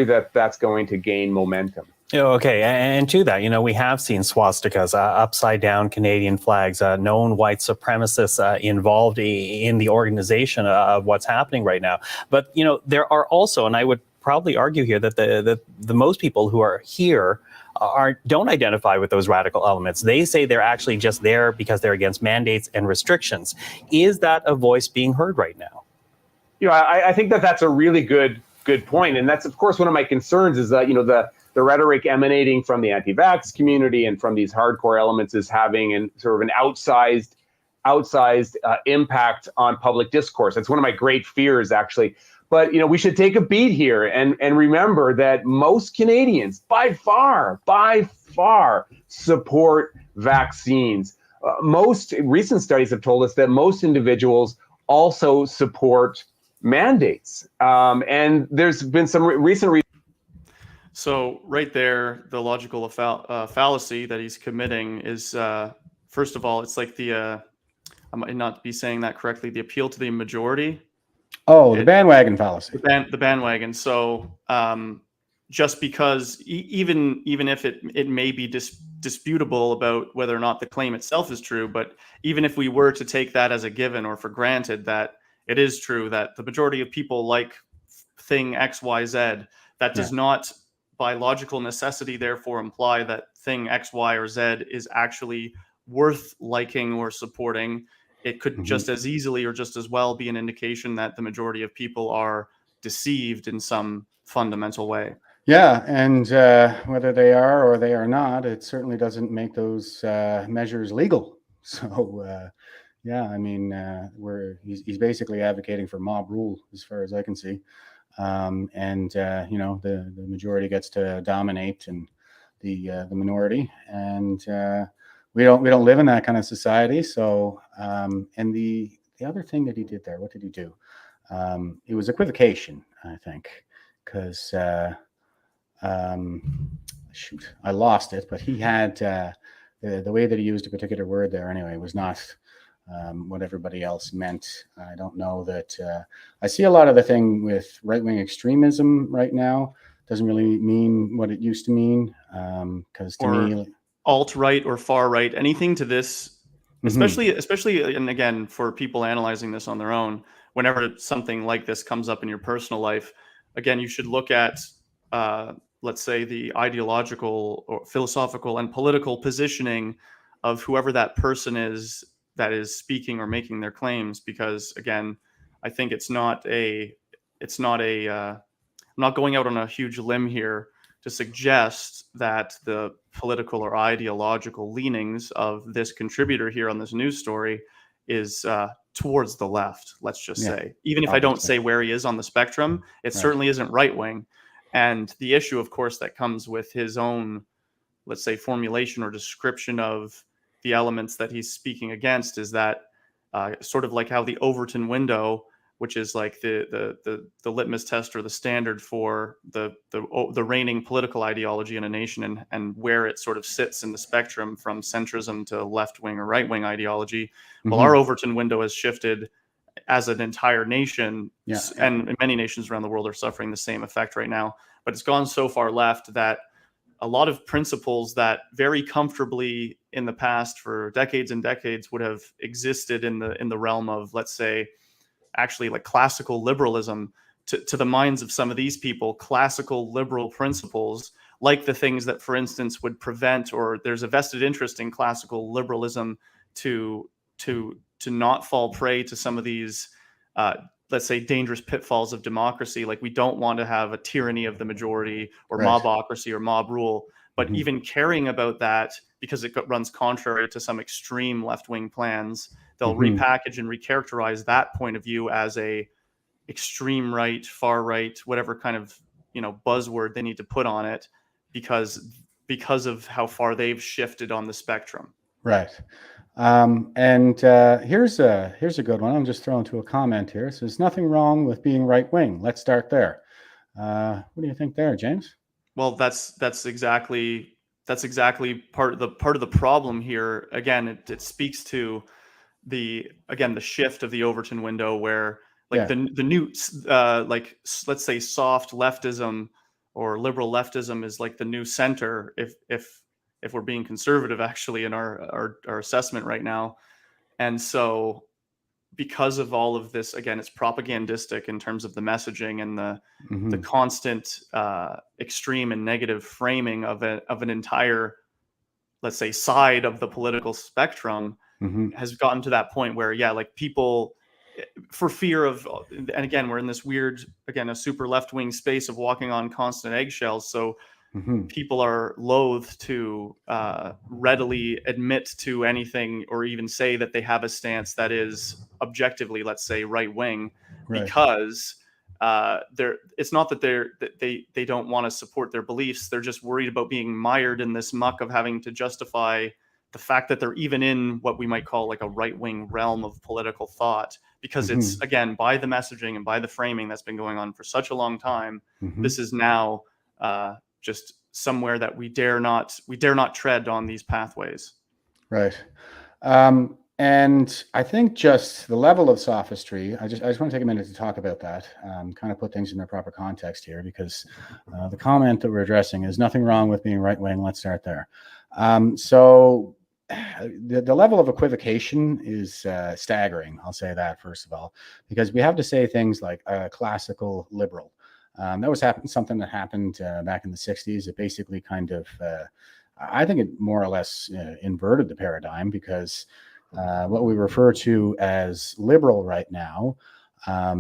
that that's going to gain momentum. Okay, and to that, we have seen swastikas, upside down Canadian flags, known white supremacists involved in the organization of what's happening right now. But, there are also, and I would probably argue here that the most people who are here don't identify with those radical elements. They say they're actually just there because they're against mandates and restrictions. Is that a voice being heard right now? I think that's a really good point, and that's of course one of my concerns is that the rhetoric emanating from the anti-vax community and from these hardcore elements is having an outsized impact on public discourse. That's one of my great fears, actually. But we should take a beat here and remember that most Canadians, by far, support vaccines. Most recent studies have told us that most individuals also support mandates. And there's been some recent. So right there, the logical fallacy that he's committing is, first of all, it's like I might not be saying that correctly, the appeal to the majority. Oh, the bandwagon fallacy. The bandwagon. So just because even if it may be disputable about whether or not the claim itself is true, but even if we were to take that as a given or for granted that it is true that the majority of people like thing X, Y, Z, that does not by logical necessity therefore imply that thing X, Y, or Z is actually worth liking or supporting. It could just as easily or just as well be an indication that the majority of people are deceived in some fundamental way. Yeah, and whether they are or they are not, it certainly doesn't make those measures legal. So, yeah, I mean, he's basically advocating for mob rule, as far as I can see, and the majority gets to dominate and the minority, and we don't live in that kind of society. So, and the other thing that he did there, what did he do? It was equivocation, I think, because shoot, I lost it. But he had the way that he used a particular word there. Anyway, was not what everybody else meant. I don't know that I see a lot of the thing with right-wing extremism right now doesn't really mean what it used to mean, because to me, alt-right or far-right, anything to this, especially, and again, for people analyzing this on their own, whenever something like this comes up in your personal life, again, you should look at, let's say, the ideological or philosophical and political positioning of whoever that person is that is speaking or making their claims, because again, I think it's not a not going out on a huge limb here to suggest that the political or ideological leanings of this contributor here on this news story is towards the left, let's just say. Even if I don't say where he is on the spectrum, it certainly isn't right-wing. And the issue, of course, that comes with his own, let's say, formulation or description of the elements that he's speaking against is that sort of like how the Overton window, which is like the litmus test or the standard for the reigning political ideology in a nation and where it sort of sits in the spectrum from centrism to left-wing or right-wing ideology. Well, our Overton window has shifted as an entire nation, and many nations around the world are suffering the same effect right now. But it's gone so far left that a lot of principles that very comfortably in the past for decades and decades would have existed in the realm of, let's say, actually like classical liberalism, to the minds of some of these people, classical liberal principles, like the things that, for instance, would prevent, or there's a vested interest in classical liberalism to not fall prey to some of these, let's say, dangerous pitfalls of democracy. Like, we don't want to have a tyranny of the majority or mobocracy or mob rule, but even caring about that, because it runs contrary to some extreme left-wing plans, they'll repackage and recharacterize that point of view as a extreme right, far right, whatever kind of, buzzword they need to put on it, because of how far they've shifted on the spectrum. Right. Here's a good one. I'm just throwing to a comment here. It says, nothing wrong with being right wing. Let's start there. What do you think there, James? Well, that's exactly part of the problem here. Again, it speaks to the shift of the Overton window, where like the new like, let's say, soft leftism or liberal leftism is like the new center, if we're being conservative actually in our assessment right now. And so because of all of this, again, it's propagandistic in terms of the messaging and the constant extreme and negative framing of an entire, let's say, side of the political spectrum, has gotten to that point where, like, people, for fear of, and again, we're in this weird, again, a super left-wing space of walking on constant eggshells. So people are loath to readily admit to anything or even say that they have a stance that is objectively, let's say, right-wing, because it's not that they don't want to support their beliefs. They're just worried about being mired in this muck of having to justify the fact that they're even in what we might call like a right-wing realm of political thought, because it's, again, by the messaging and by the framing that's been going on for such a long time, this is now just somewhere that we dare not tread on these pathways. Right. And I think just the level of sophistry, I just want to take a minute to talk about that, kind of put things in their proper context here, because the comment that we're addressing is nothing wrong with being right wing. Let's start there. So the level of equivocation is staggering. I'll say that, first of all, because we have to say things like classical liberal. That was something that happened back in the 60s. It basically kind of, I think it more or less inverted the paradigm, because what we refer to as liberal right now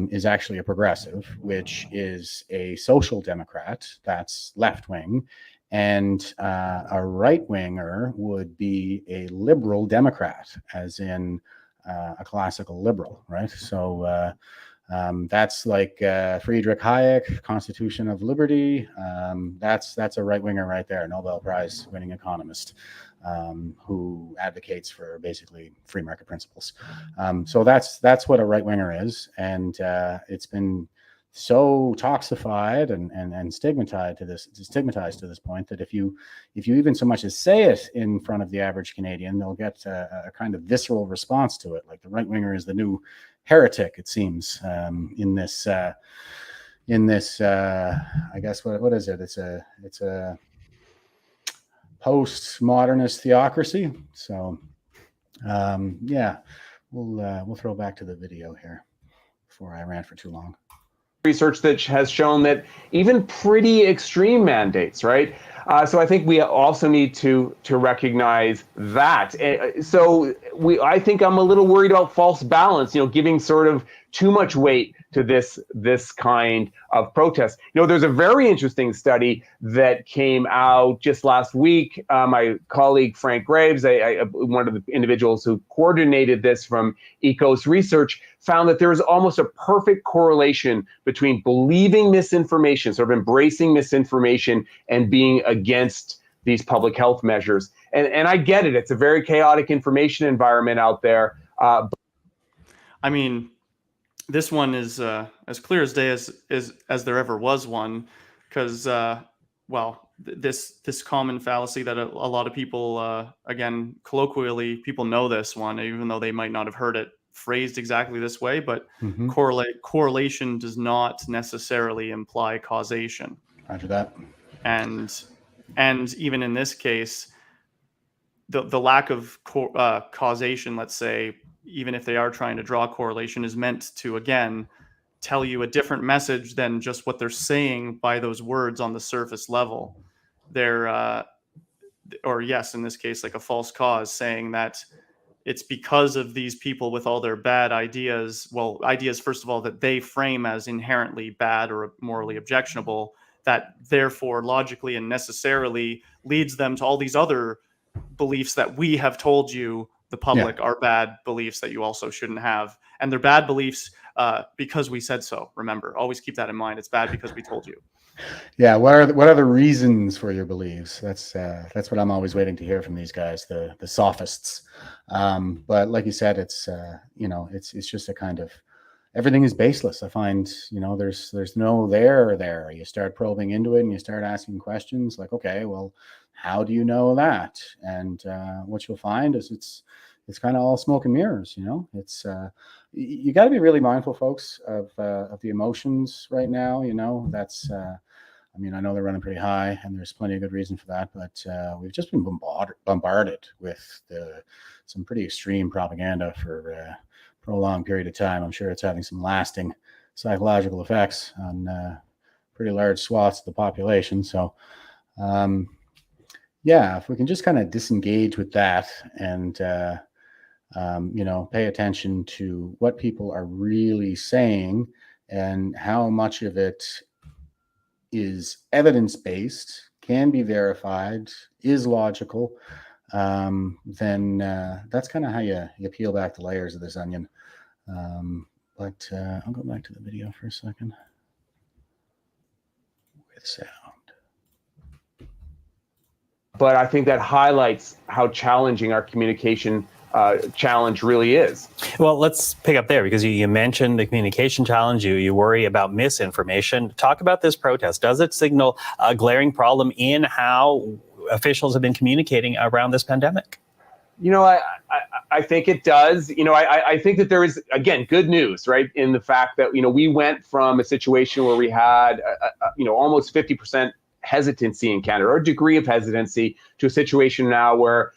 is actually a progressive, which is a social democrat that's left-wing, and a right-winger would be a liberal democrat, as in a classical liberal, right? So that's like Friedrich Hayek, Constitution of Liberty. That's a right-winger right there, Nobel Prize winning economist, who advocates for basically free market principles. So that's what a right-winger is, and it's been so toxified and stigmatized to this point that if you even so much as say it in front of the average Canadian, they'll get a kind of visceral response to it, like the right-winger is the new heretic, it seems, in this I guess what is it? It's a postmodernist theocracy. So we'll throw back to the video here before I ran for too long. Research that has shown that even pretty extreme mandates, right? So I think we also need to recognize that. I think I'm a little worried about false balance, giving sort of too much weight to this kind of protest. There's a very interesting study that came out just last week. My colleague Frank Graves, one of the individuals who coordinated this from Ecos Research, found that there is almost a perfect correlation between believing misinformation, sort of embracing misinformation, and being against these public health measures. And I get it. It's a very chaotic information environment out there. I mean, this one is as clear as day as there ever was one, because this common fallacy that a lot of people, again, colloquially, people know this one, even though they might not have heard it phrased exactly this way, but correlation does not necessarily imply causation. Roger that. And even in this case, the lack of causation, let's say, even if they are trying to draw correlation, is meant to, again, tell you a different message than just what they're saying by those words on the surface level. They're, or yes, in this case, like a false cause, saying that it's because of these people with all their bad ideas. Well, ideas, first of all, that they frame as inherently bad or morally objectionable, that therefore logically and necessarily leads them to all these other beliefs that we have told you, the public, are bad beliefs that you also shouldn't have. And they're bad beliefs because we said so. Remember, always keep that in mind. It's bad because we told you. Yeah. What are the reasons for your beliefs? That's what I'm always waiting to hear from these guys, the sophists. But like you said, it's just a kind of, everything is baseless. I find, there's no there or there. You start probing into it and you start asking questions like, okay, well, how do you know that? And what you'll find is it's kind of all smoke and mirrors. It's you got to be really mindful, folks, of the emotions right now. That's I know they're running pretty high, and there's plenty of good reason for that. But we've just been bombarded with some pretty extreme propaganda for a prolonged period of time. I'm sure it's having some lasting psychological effects on pretty large swaths of the population. So. If we can just kind of disengage with that and, pay attention to what people are really saying and how much of it is evidence-based, can be verified, is logical, then that's kind of how you peel back the layers of this onion. But I'll go back to the video for a second with sound. But I think that highlights how challenging our communication challenge really is. Well, let's pick up there, because you mentioned the communication challenge. You worry about misinformation. Talk about this protest. Does it signal a glaring problem in how officials have been communicating around this pandemic? I think it does. I think that there is, again, good news, right, in the fact that, we went from a situation where we had, almost 50% hesitancy in Canada, or a degree of hesitancy, to a situation now where,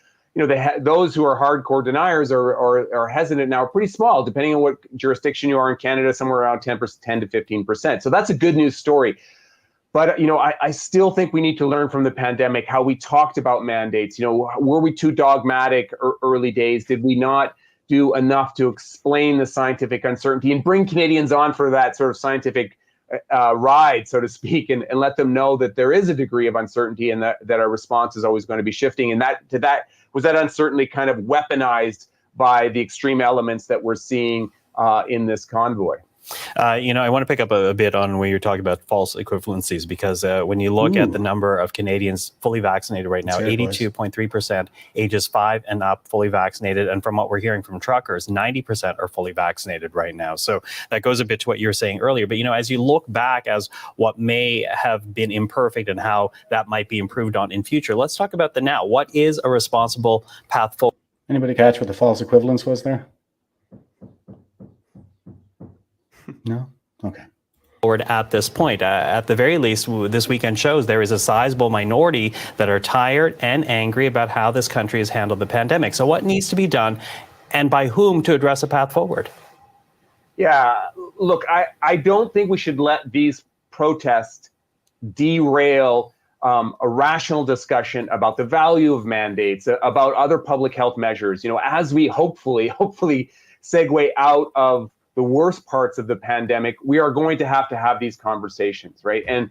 those who are hardcore deniers or hesitant now are pretty small, depending on what jurisdiction you are in Canada, somewhere around 10 to 15%. So that's a good news story. But, I still think we need to learn from the pandemic how we talked about mandates. Were we too dogmatic early days? Did we not do enough to explain the scientific uncertainty and bring Canadians on for that sort of scientific ride, so to speak, and let them know that there is a degree of uncertainty and that our response is always going to be shifting? And that was that uncertainty kind of weaponized by the extreme elements that we're seeing in this convoy? I want to pick up a bit on when you're talking about false equivalencies, because when you look at the number of Canadians fully vaccinated right now, 82.3%, ages 5 and up fully vaccinated. And from what we're hearing from truckers, 90% are fully vaccinated right now. So that goes a bit to what you were saying earlier. But, as you look back as what may have been imperfect and how that might be improved on in future, let's talk about the now. What is a responsible path forward? Anybody catch what the false equivalence was there? No? Okay. Forward at this point. At the very least, this weekend shows there is a sizable minority that are tired and angry about how this country has handled the pandemic. So what needs to be done, and by whom, to address a path forward? Yeah, look, I don't think we should let these protests derail a rational discussion about the value of mandates, about other public health measures. As we hopefully segue out of the worst parts of the pandemic, we are going to have these conversations, right? And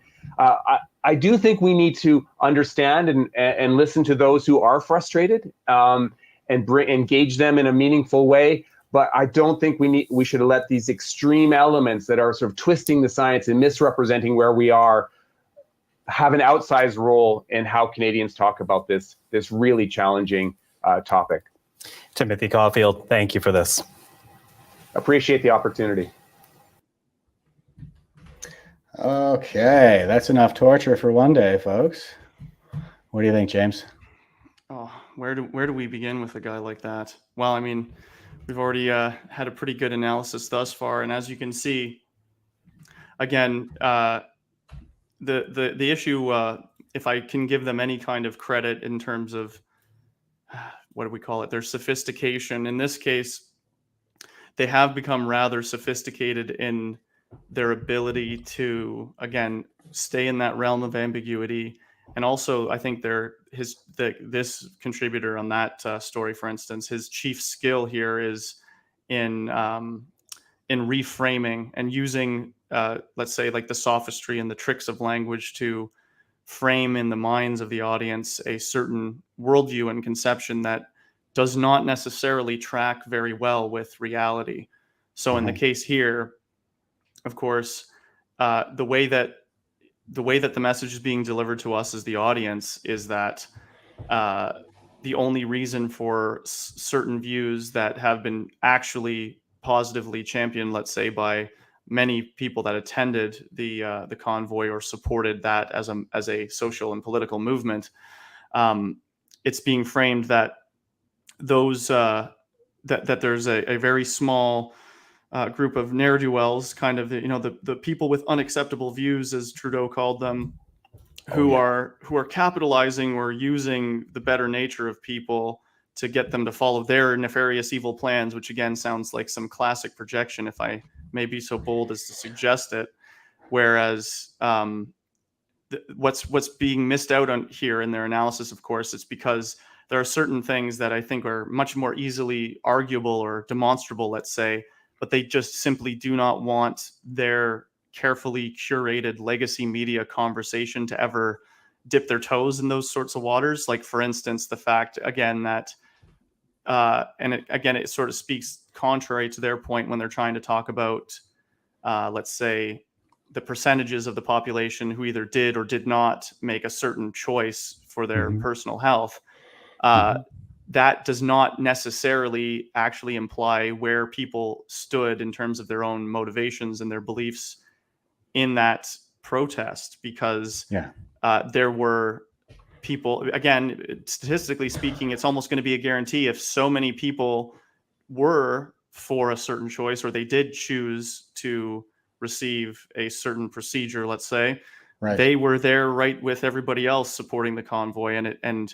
I do think we need to understand and listen to those who are frustrated, and engage them in a meaningful way. But I don't think we should let these extreme elements that are sort of twisting the science and misrepresenting where we are have an outsized role in how Canadians talk about this really challenging topic. Timothy Caulfield, thank you for this. Appreciate the opportunity. Okay, that's enough torture for one day, folks. What do you think, James? Oh, where do we begin with a guy like that? Well, I mean, we've already had a pretty good analysis thus far, and as you can see, again, the issue, if I can give them any kind of credit in terms of what do we call it, their sophistication. In this case, they have become rather sophisticated in their ability to, again, stay in that realm of ambiguity. And also, I think this contributor on that story, for instance, his chief skill here is in reframing and using, let's say, like the sophistry and the tricks of language to frame in the minds of the audience a certain worldview and conception that does not necessarily track very well with reality. So in the case here, of course, the way that the message is being delivered to us as the audience is that the only reason for certain views that have been actually positively championed, let's say, by many people that attended the convoy or supported that as a social and political movement, it's being framed that those that there's a very small group of ne'er-do-wells, kind of the people with unacceptable views, as Trudeau called them, who are capitalizing or using the better nature of people to get them to follow their nefarious evil plans, which again sounds like some classic projection, if I may be so bold as to suggest it. Whereas what's being missed out on here in their analysis, of course, it's because there are certain things that I think are much more easily arguable or demonstrable, let's say, but they just simply do not want their carefully curated legacy media conversation to ever dip their toes in those sorts of waters. Like, for instance, the fact, again, that, it sort of speaks contrary to their point when they're trying to talk about, let's say, the percentages of the population who either did or did not make a certain choice for their personal health. That does not necessarily actually imply where people stood in terms of their own motivations and their beliefs in that protest, because there were people, again, statistically speaking, it's almost going to be a guarantee if so many people were for a certain choice, or they did choose to receive a certain procedure, let's say, they were there right with everybody else supporting the convoy. And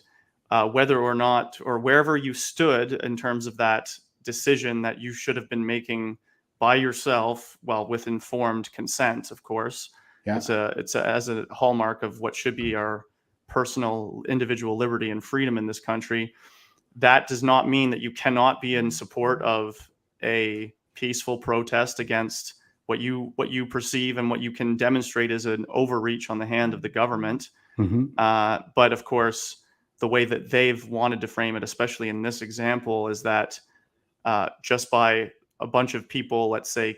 whether or not, or wherever you stood in terms of that decision that you should have been making by yourself, well, with informed consent, of course. It's as a hallmark of what should be our personal individual liberty and freedom in this country. That does not mean that you cannot be in support of a peaceful protest against what you perceive and what you can demonstrate as an overreach on the hand of the government. But of course, the way that they've wanted to frame it, especially in this example, is that just by a bunch of people, let's say,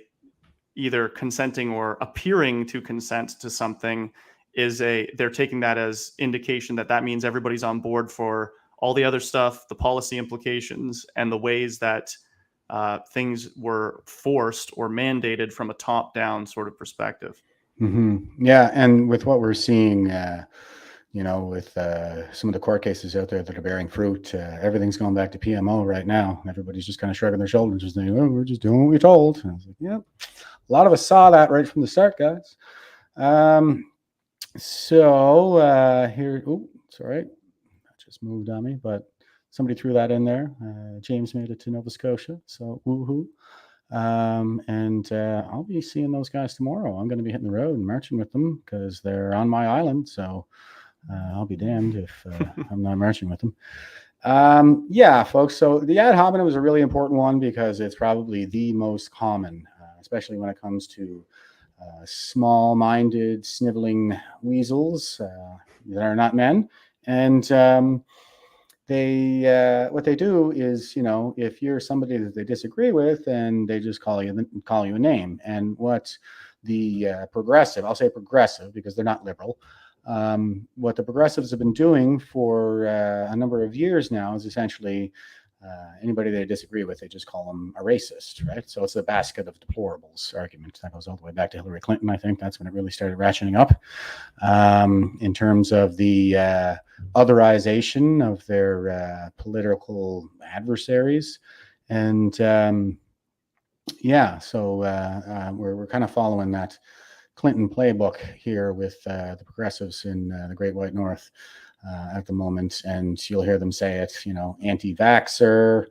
either consenting or appearing to consent to something, they're taking that as indication that means everybody's on board for all the other stuff, the policy implications, and the ways that things were forced or mandated from a top-down sort of perspective. Yeah, and with what we're seeing, with some of the court cases out there that are bearing fruit, everything's going back to PMO right now. Everybody's just kind of shrugging their shoulders, just saying, "Well, we're just doing what we're told." And I was like, "Yep." A lot of us saw that right from the start, guys. Here, it's all right. That just moved on me, but somebody threw that in there. James made it to Nova Scotia, so woohoo. And I'll be seeing those guys tomorrow. I'm going to be hitting the road and marching with them because they're on my island. So I'll be damned if I'm not marching with them. Yeah, folks. So the ad hominem is a really important one because it's probably the most common especially when it comes to small-minded, sniveling weasels that are not men. And what they do is, if you're somebody that they disagree with, and they just call you a name. And what the progressive, I'll say progressive because they're not liberal, what the progressives have been doing for a number of years now is essentially anybody they disagree with, they just call them a racist, right? So it's a basket of deplorables argument that goes all the way back to Hillary Clinton. I think that's when it really started ratcheting up in terms of the otherization of their political adversaries. And so we're kind of following that Clinton playbook here with the progressives in the Great White North at the moment. And you'll hear them say it, anti-vaxxer.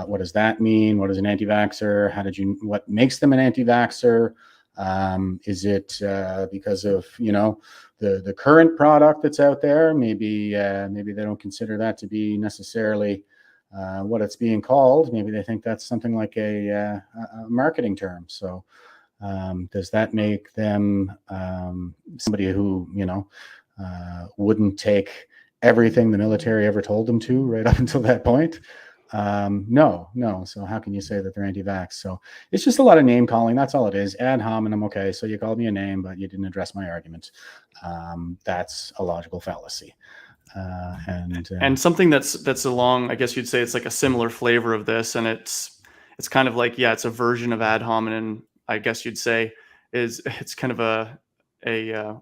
What does that mean? What is an anti-vaxxer? What makes them an anti-vaxxer? Is it because of, the current product that's out there? Maybe they don't consider that to be necessarily what it's being called. Maybe they think that's something like a marketing term. So does that make them somebody who, wouldn't take everything the military ever told them to right up until that point? No. So how can you say that they're anti-vax? So it's just a lot of name calling. That's all it is. Ad hominem. Okay, so you called me a name, but you didn't address my argument. That's a logical fallacy. And something that's along, I guess you'd say it's like a similar flavor of this, and it's kind of like, it's a version of ad hominem, I guess you'd say. It's kind of a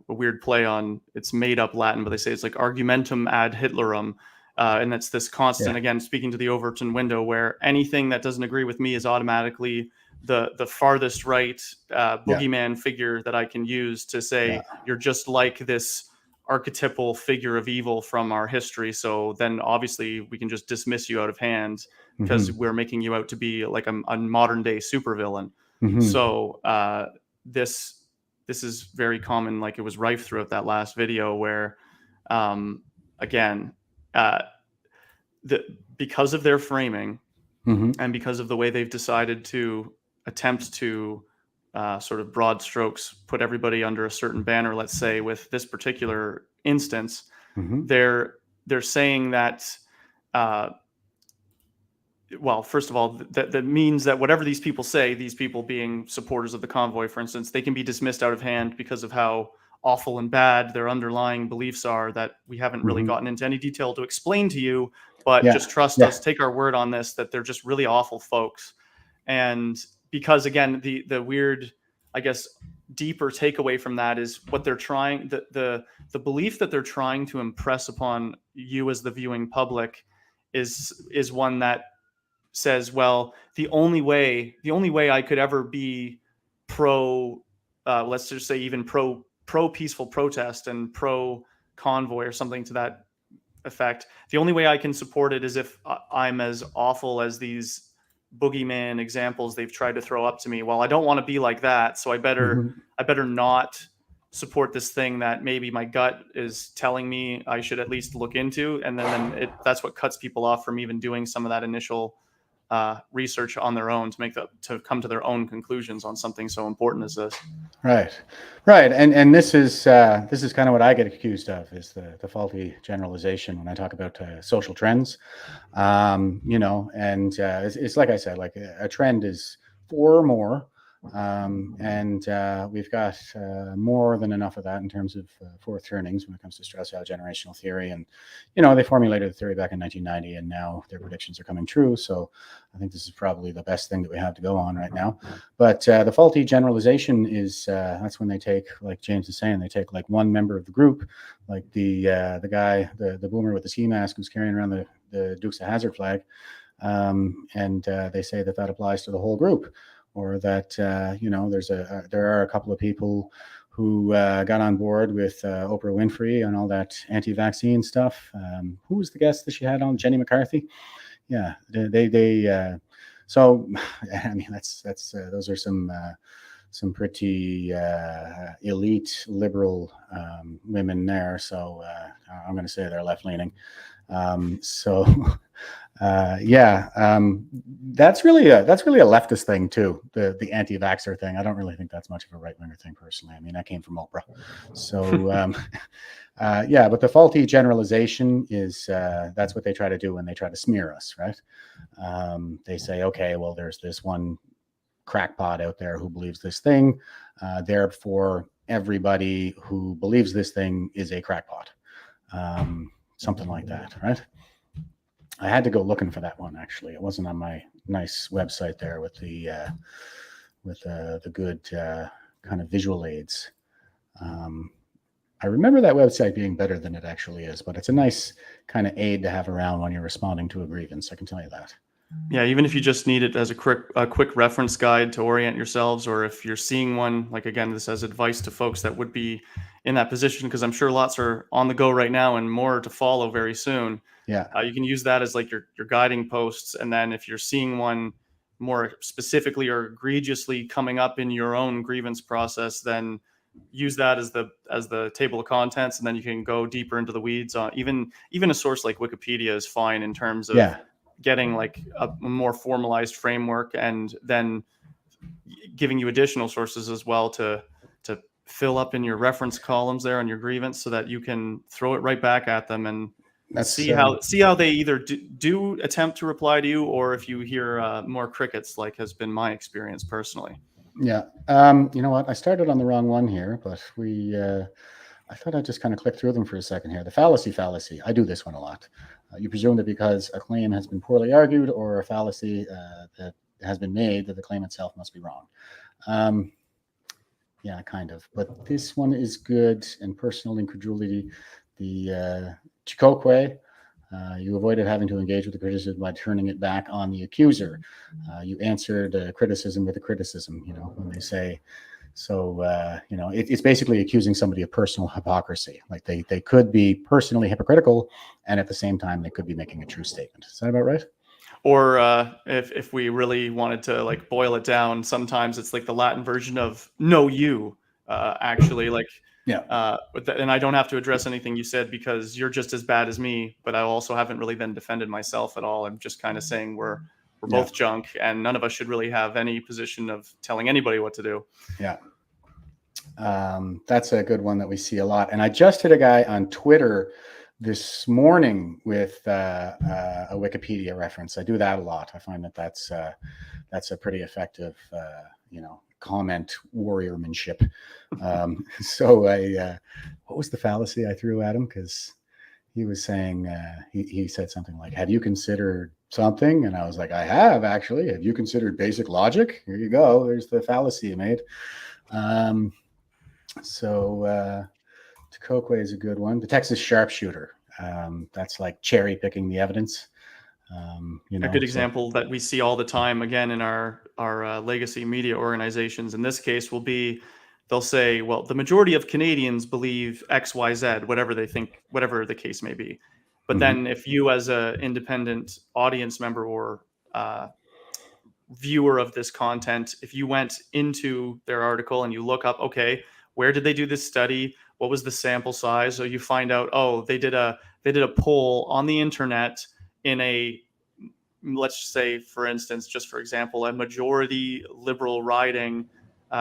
weird play on, it's made up Latin, but they say it's like argumentum ad Hitlerum. And that's this constant, again, speaking to the Overton window, where anything that doesn't agree with me is automatically the farthest right boogeyman figure that I can use to say, you're just like this archetypal figure of evil from our history. So then obviously we can just dismiss you out of hand because we're making you out to be like a modern day supervillain. So this is very common, like it was rife throughout that last video where, again, because of their framing and because of the way they've decided to attempt to sort of broad strokes put everybody under a certain banner, let's say with this particular instance, they're saying that, well, first of all, that means that whatever these people say, these people being supporters of the convoy, for instance, they can be dismissed out of hand because of how awful and bad their underlying beliefs are that we haven't really gotten into any detail to explain to you, but just trust us, take our word on this, that they're just really awful folks. And because, again, the weird, I guess, deeper takeaway from that is what they're trying, the belief that they're trying to impress upon you as the viewing public is one that says, well, the only way I could ever be pro, let's just say even pro peaceful protest and pro convoy or something to that effect, the only way I can support it is if I'm as awful as these boogeyman examples they've tried to throw up to me. Well, I don't want to be like that, so I better not support this thing that maybe my gut is telling me I should at least look into, and then that's what cuts people off from even doing some of that initial research on their own to come to their own conclusions on something so important as this. Right. And this is kind of what I get accused of, is the faulty generalization when I talk about social trends. And it's like I said, like a trend is 4 or more. And we've got more than enough of that in terms of fourth turnings when it comes to Strauss-Howe generational theory. And, they formulated the theory back in 1990, and now their predictions are coming true. So I think this is probably the best thing that we have to go on right now. But the faulty generalization is that's when they take, like James is saying, they take like one member of the group, like the guy, the boomer with the ski mask who's carrying around the Dukes of Hazzard flag, and they say that applies to the whole group. Or that there are a couple of people who got on board with Oprah Winfrey and all that anti-vaccine stuff. Who was the guest that she had on? Jenny McCarthy. Yeah, they. So I mean, that's those are some some pretty elite liberal women there. So I'm going to say they're left leaning. So that's really a leftist thing too. The anti-vaxxer thing. I don't really think that's much of a right winger thing personally. I mean, that came from Oprah. So but the faulty generalization is that's what they try to do when they try to smear us, right? They say, okay, well, there's this one crackpot out there who believes this thing, therefore everybody who believes this thing is a crackpot, something like that, right? I had to go looking for that one, actually. It wasn't on my nice website there with the good kind of visual aids. I remember that website being better than it actually is, but it's a nice kind of aid to have around when you're responding to a grievance, I can tell you that. Yeah, even if you just need it as a quick reference guide to orient yourselves, or if you're seeing one, like again, this as advice to folks that would be in that position, because I'm sure lots are on the go right now and more to follow very soon. Yeah, you can use that as like your guiding posts, and then if you're seeing one more specifically or egregiously coming up in your own grievance process, then use that as the table of contents, and then you can go deeper into the weeds. Even a source like Wikipedia is fine in terms of getting like a more formalized framework, and then giving you additional sources as well to fill up in your reference columns there on your grievance, so that you can throw it right back at them and see how they either do attempt to reply to you, or if you hear more crickets, like has been my experience personally. Yeah. You know what? I started on the wrong one here, but I thought I'd just kind of click through them for a second here. The fallacy. I do this one a lot. You presume that because a claim has been poorly argued or a fallacy that has been made, that the claim itself must be wrong. Yeah, kind of. But this one is good. And personal incredulity. The Chikokwe. You avoided having to engage with the criticism by turning it back on the accuser. You answered criticism with a criticism, when they say, so, it's basically accusing somebody of personal hypocrisy. Like they could be personally hypocritical, and at the same time, they could be making a true statement. Is that about right? Or if we really wanted to like boil it down, sometimes it's like the Latin version of "no, you." Actually, like. Yeah. And I don't have to address anything you said because you're just as bad as me, but I also haven't really then defended myself at all. I'm just kind of saying we're both junk, and none of us should really have any position of telling anybody what to do. Yeah. That's a good one that we see a lot. And I just hit a guy on Twitter this morning with a Wikipedia reference. I do that a lot. I find that that's a pretty effective, comment warriormanship. So what was the fallacy I threw at him? Because he was saying, he said something like, have you considered something? And I was like, I have actually. Have you considered basic logic? Here you go. There's the fallacy you made. So Tekokwe is a good one. The Texas sharpshooter. That's like cherry picking the evidence. A good example that we see all the time, again, in our legacy media organizations, in this case will be, they'll say, well, the majority of Canadians believe X, Y, Z, whatever they think, whatever the case may be. But then if you as an independent audience member or viewer of this content, if you went into their article and you look up, okay, where did they do this study? What was the sample size? So you find out, oh, they did a poll on the internet in a, let's say, for instance, just for example, a majority liberal riding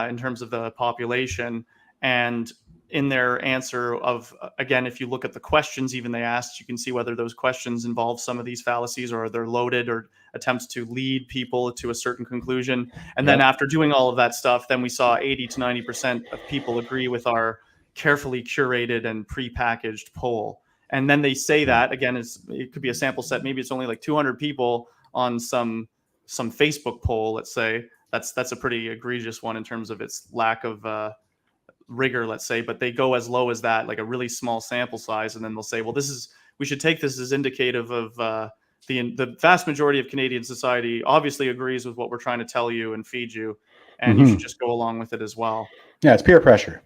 in terms of the population. And in their answer of, again, if you look at the questions even they asked, you can see whether those questions involve some of these fallacies or they're loaded or attempts to lead people to a certain conclusion. And then after doing all of that stuff, then we saw 80 to 90% of people agree with our carefully curated and prepackaged poll. And then they say that, again, it could be a sample set. Maybe it's only like 200 people on some Facebook poll, let's say. That's a pretty egregious one in terms of its lack of rigor, let's say. But they go as low as that, like a really small sample size. And then they'll say, well, we should take this as indicative of the vast majority of Canadian society obviously agrees with what we're trying to tell you and feed you. And you should just go along with it as well. Yeah, it's peer pressure.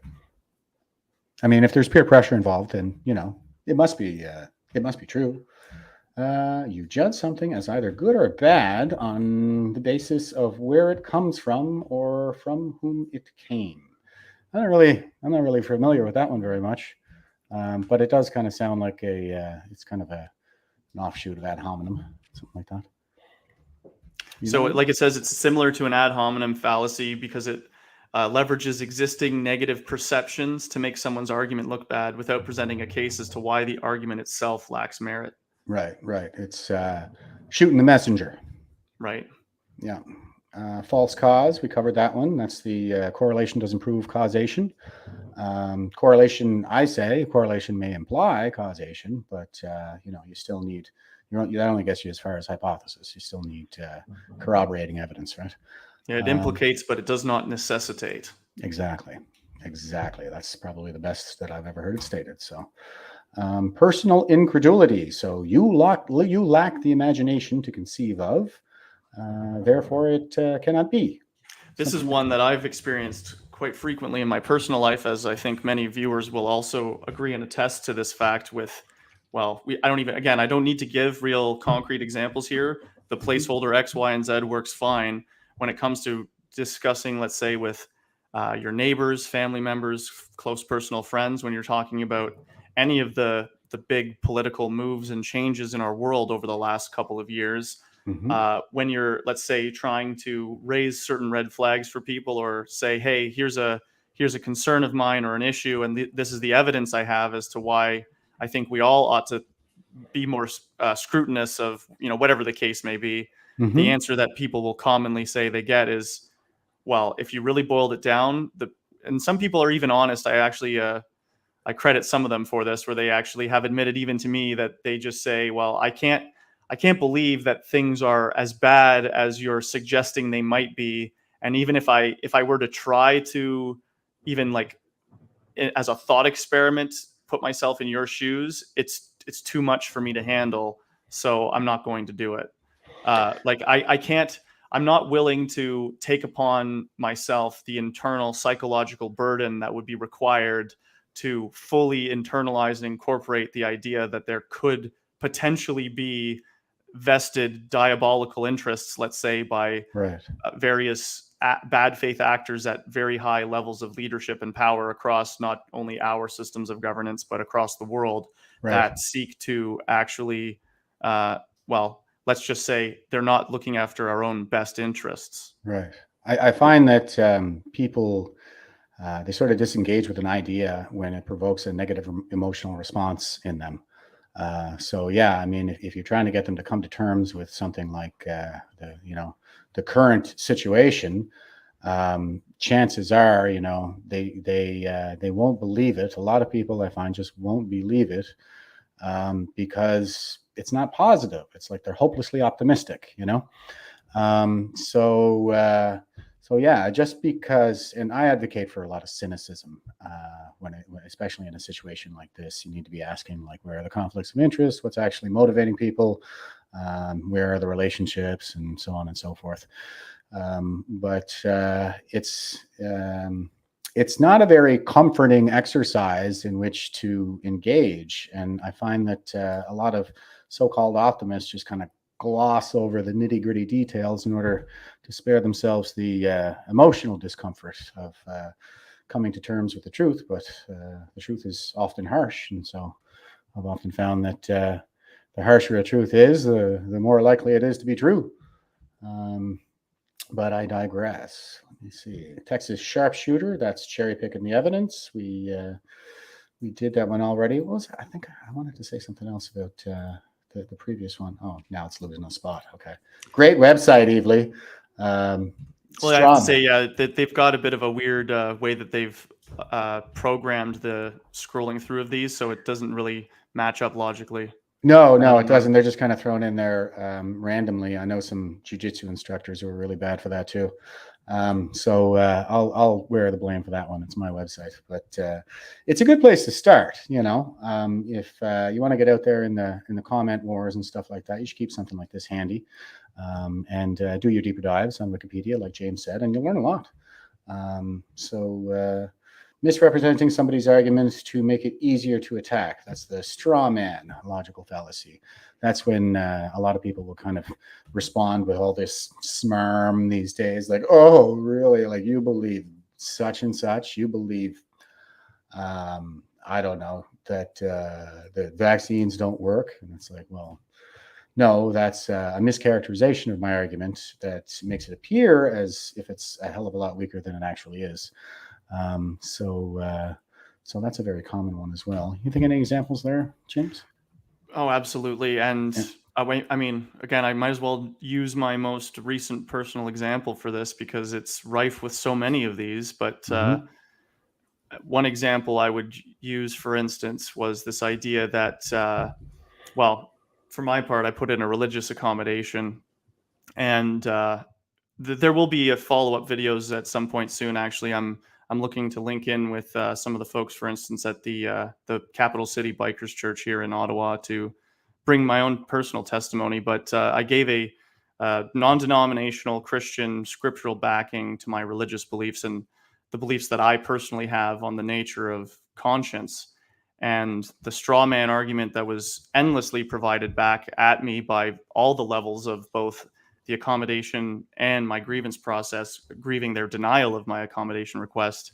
I mean, if there's peer pressure involved, then, it must be true. You judge something as either good or bad on the basis of where it comes from or from whom it came. I'm not really familiar with that one very much, but it does kind of sound like it's kind of an offshoot of ad hominem, something like that. So, like it says, it's similar to an ad hominem fallacy because it leverages existing negative perceptions to make someone's argument look bad without presenting a case as to why the argument itself lacks merit. Right. It's shooting the messenger. Right. Yeah. False cause, we covered that one. That's the correlation doesn't prove causation. Correlation may imply causation, but you still need, that only gets you as far as hypothesis. You still need corroborating evidence, right? Yeah, it implicates, but it does not necessitate. Exactly. That's probably the best that I've ever heard it stated. So personal incredulity. So you lack the imagination to conceive of, therefore it cannot be. This is one that I've experienced quite frequently in my personal life, as I think many viewers will also agree and attest to this fact with, I don't need to give real concrete examples here. The placeholder X, Y, and Z works fine when it comes to discussing, let's say, with your neighbors, family members, close personal friends, when you're talking about any of the big political moves and changes in our world over the last couple of years. When you're, let's say, trying to raise certain red flags for people, or say, hey, here's a concern of mine or an issue, and this is the evidence I have as to why I think we all ought to be more scrutinous of, whatever the case may be. The answer that people will commonly say they get is, well, if you really boiled it down, and some people are even honest. I actually I credit some of them for this, where they actually have admitted even to me that they just say, well, I can't believe that things are as bad as you're suggesting they might be. And even if I were to try to, even like as a thought experiment, put myself in your shoes, it's too much for me to handle. So I'm not going to do it. I'm not willing to take upon myself the internal psychological burden that would be required to fully internalize and incorporate the idea that there could potentially be vested diabolical interests, let's say, by various bad faith actors at very high levels of leadership and power across not only our systems of governance, but across the world, that seek to actually, let's just say they're not looking after our own best interests. Right. I find that people, they sort of disengage with an idea when it provokes a negative emotional response in them. If you're trying to get them to come to terms with something like the current situation, chances are, they won't believe it. A lot of people, I find, just won't believe it because it's not positive. It's like they're hopelessly optimistic, just because, and I advocate for a lot of cynicism especially in a situation like this. You need to be asking, like, where are the conflicts of interest? What's actually motivating people? Where are the relationships, and so on and so forth. It's not a very comforting exercise in which to engage. And I find that a lot of so-called optimists just kind of gloss over the nitty-gritty details in order to spare themselves the emotional discomfort of coming to terms with the truth. But the truth is often harsh, and so I've often found that the harsher a truth is, the more likely it is to be true. But I digress. Let me see. Texas sharpshooter, that's cherry picking the evidence. We did that one already. What was it? I think I wanted to say something else about the previous one. Oh, now it's losing a spot. Okay. Great website, Evely. Well, I have to say, that they've got a bit of a weird way that they've programmed the scrolling through of these, so it doesn't really match up logically. No, it doesn't. They're just kind of thrown in there randomly. I know some jiu-jitsu instructors who are really bad for that too. I'll wear the blame for that one. It's my website, but it's a good place to start. If you want to get out there in the comment wars and stuff like that, you should keep something like this handy, and do your deeper dives on Wikipedia, like James said, and you'll learn a lot. misrepresenting somebody's arguments to make it easier to attack. That's the straw man logical fallacy. That's when a lot of people will kind of respond with all this smarm these days, like, oh, really? Like, you believe such and such? You believe, I don't know, that the vaccines don't work? And it's like, well, no, that's a mischaracterization of my argument that makes it appear as if it's a hell of a lot weaker than it actually is. So that's a very common one as well. You think any examples there, James? Oh, absolutely. And Yeah. I mean, again, I might as well use my most recent personal example for this because it's rife with so many of these. But one example I would use, for instance, was this idea that, well, for my part, I put in a religious accommodation, and there will be a follow-up videos at some point soon. Actually, I'm looking to link in with some of the folks, for instance, at the Capital City Bikers Church here in Ottawa to bring my own personal testimony. But I gave a non-denominational Christian scriptural backing to my religious beliefs and the beliefs that I personally have on the nature of conscience. And the straw man argument that was endlessly provided back at me by all the levels of both the accommodation and my grievance process, grieving their denial of my accommodation request,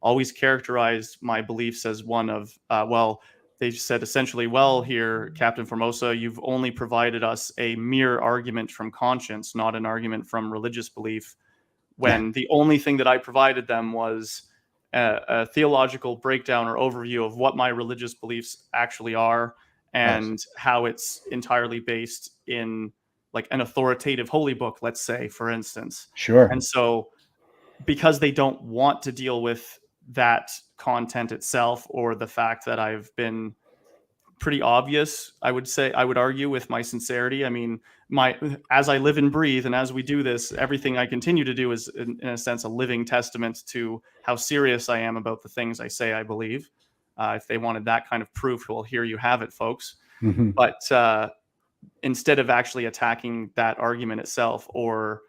always characterized my beliefs as one of, well, they said essentially, well, here, Captain Formosa, you've only provided us a mere argument from conscience, not an argument from religious belief, when the only thing that I provided them was a theological breakdown or overview of what my religious beliefs actually are and how it's entirely based in like an authoritative holy book, let's say, for instance. Sure. And so because they don't want to deal with that content itself or the fact that I've been pretty obvious, I would argue, with my sincerity. I mean, as I live and breathe, and as we do this, everything I continue to do is, in a sense, a living testament to how serious I am about the things I say I believe. If they wanted that kind of proof, well, here you have it, folks. Mm-hmm. But instead of actually attacking that argument itself or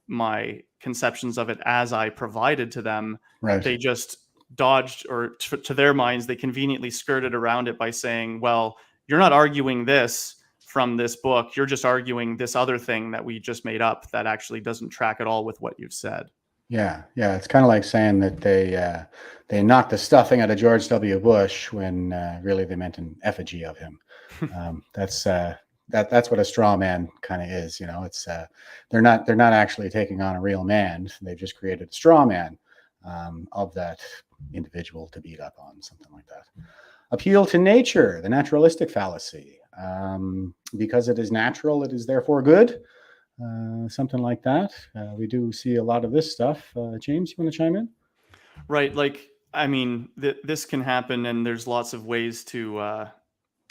my conceptions of it as I provided to them, they just dodged, or to their minds, they conveniently skirted around it by saying, well, you're not arguing this from this book. You're just arguing this other thing that we just made up that actually doesn't track at all with what you've said. Yeah. It's kind of like saying that they knocked the stuffing out of George W. Bush when really they meant an effigy of him. That's what a straw man kind of is. You know, it's they're not actually taking on a real man. They've just created a straw man of that individual to beat up on, something like that. Appeal to nature, the naturalistic fallacy. Because it is natural, it is therefore good. Something like that. We do see a lot of this stuff. James, you want to chime in? Right. Like, I mean, this can happen, and there's lots of ways to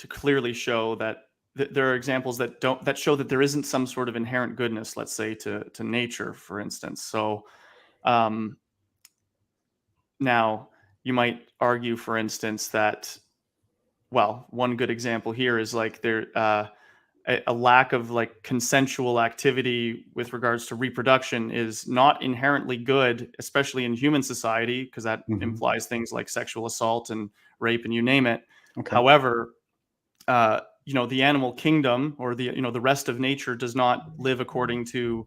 clearly show that there are examples that show that there isn't some sort of inherent goodness, let's say, to nature, for instance. So now you might argue, for instance, that, well, one good example here is like a lack of like consensual activity with regards to reproduction is not inherently good, especially in human society, because that implies things like sexual assault and rape and you name it. Okay. However, the animal kingdom or the rest of nature does not live according to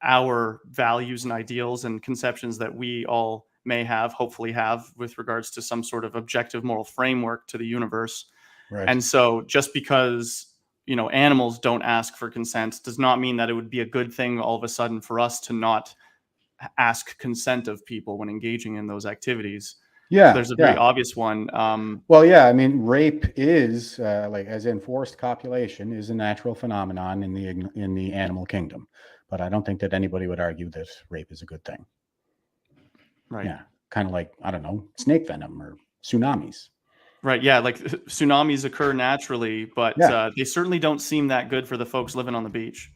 our values and ideals and conceptions that we all may have, hopefully have, with regards to some sort of objective moral framework to the universe. Right. And so just because, animals don't ask for consent does not mean that it would be a good thing all of a sudden for us to not ask consent of people when engaging in those activities. Yeah. So there's a very obvious one. Well, yeah, I mean, rape is like, as in forced copulation, is a natural phenomenon in the animal kingdom. But I don't think that anybody would argue that rape is a good thing. Right. Yeah. Kind of like, I don't know, snake venom or tsunamis. Right. Yeah. Like tsunamis occur naturally, but they certainly don't seem that good for the folks living on the beach.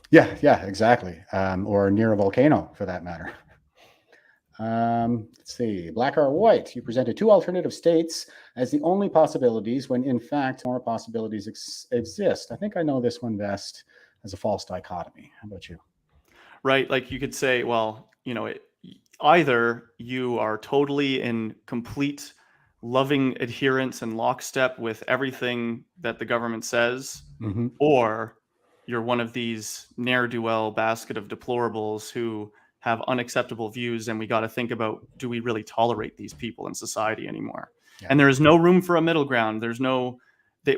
Yeah, exactly. Or near a volcano, for that matter. Let's see. Black or white. You presented two alternative states as the only possibilities when, in fact, more possibilities exist. I think I know this one best as a false dichotomy. How about you? Right. Like you could say, well, either you are totally in complete loving adherence and lockstep with everything that the government says, Hmm. or you're one of these ne'er-do-well basket of deplorables who have unacceptable views, and we got to think about, do we really tolerate these people in society anymore? Yeah. And there is no room for a middle ground. There's no,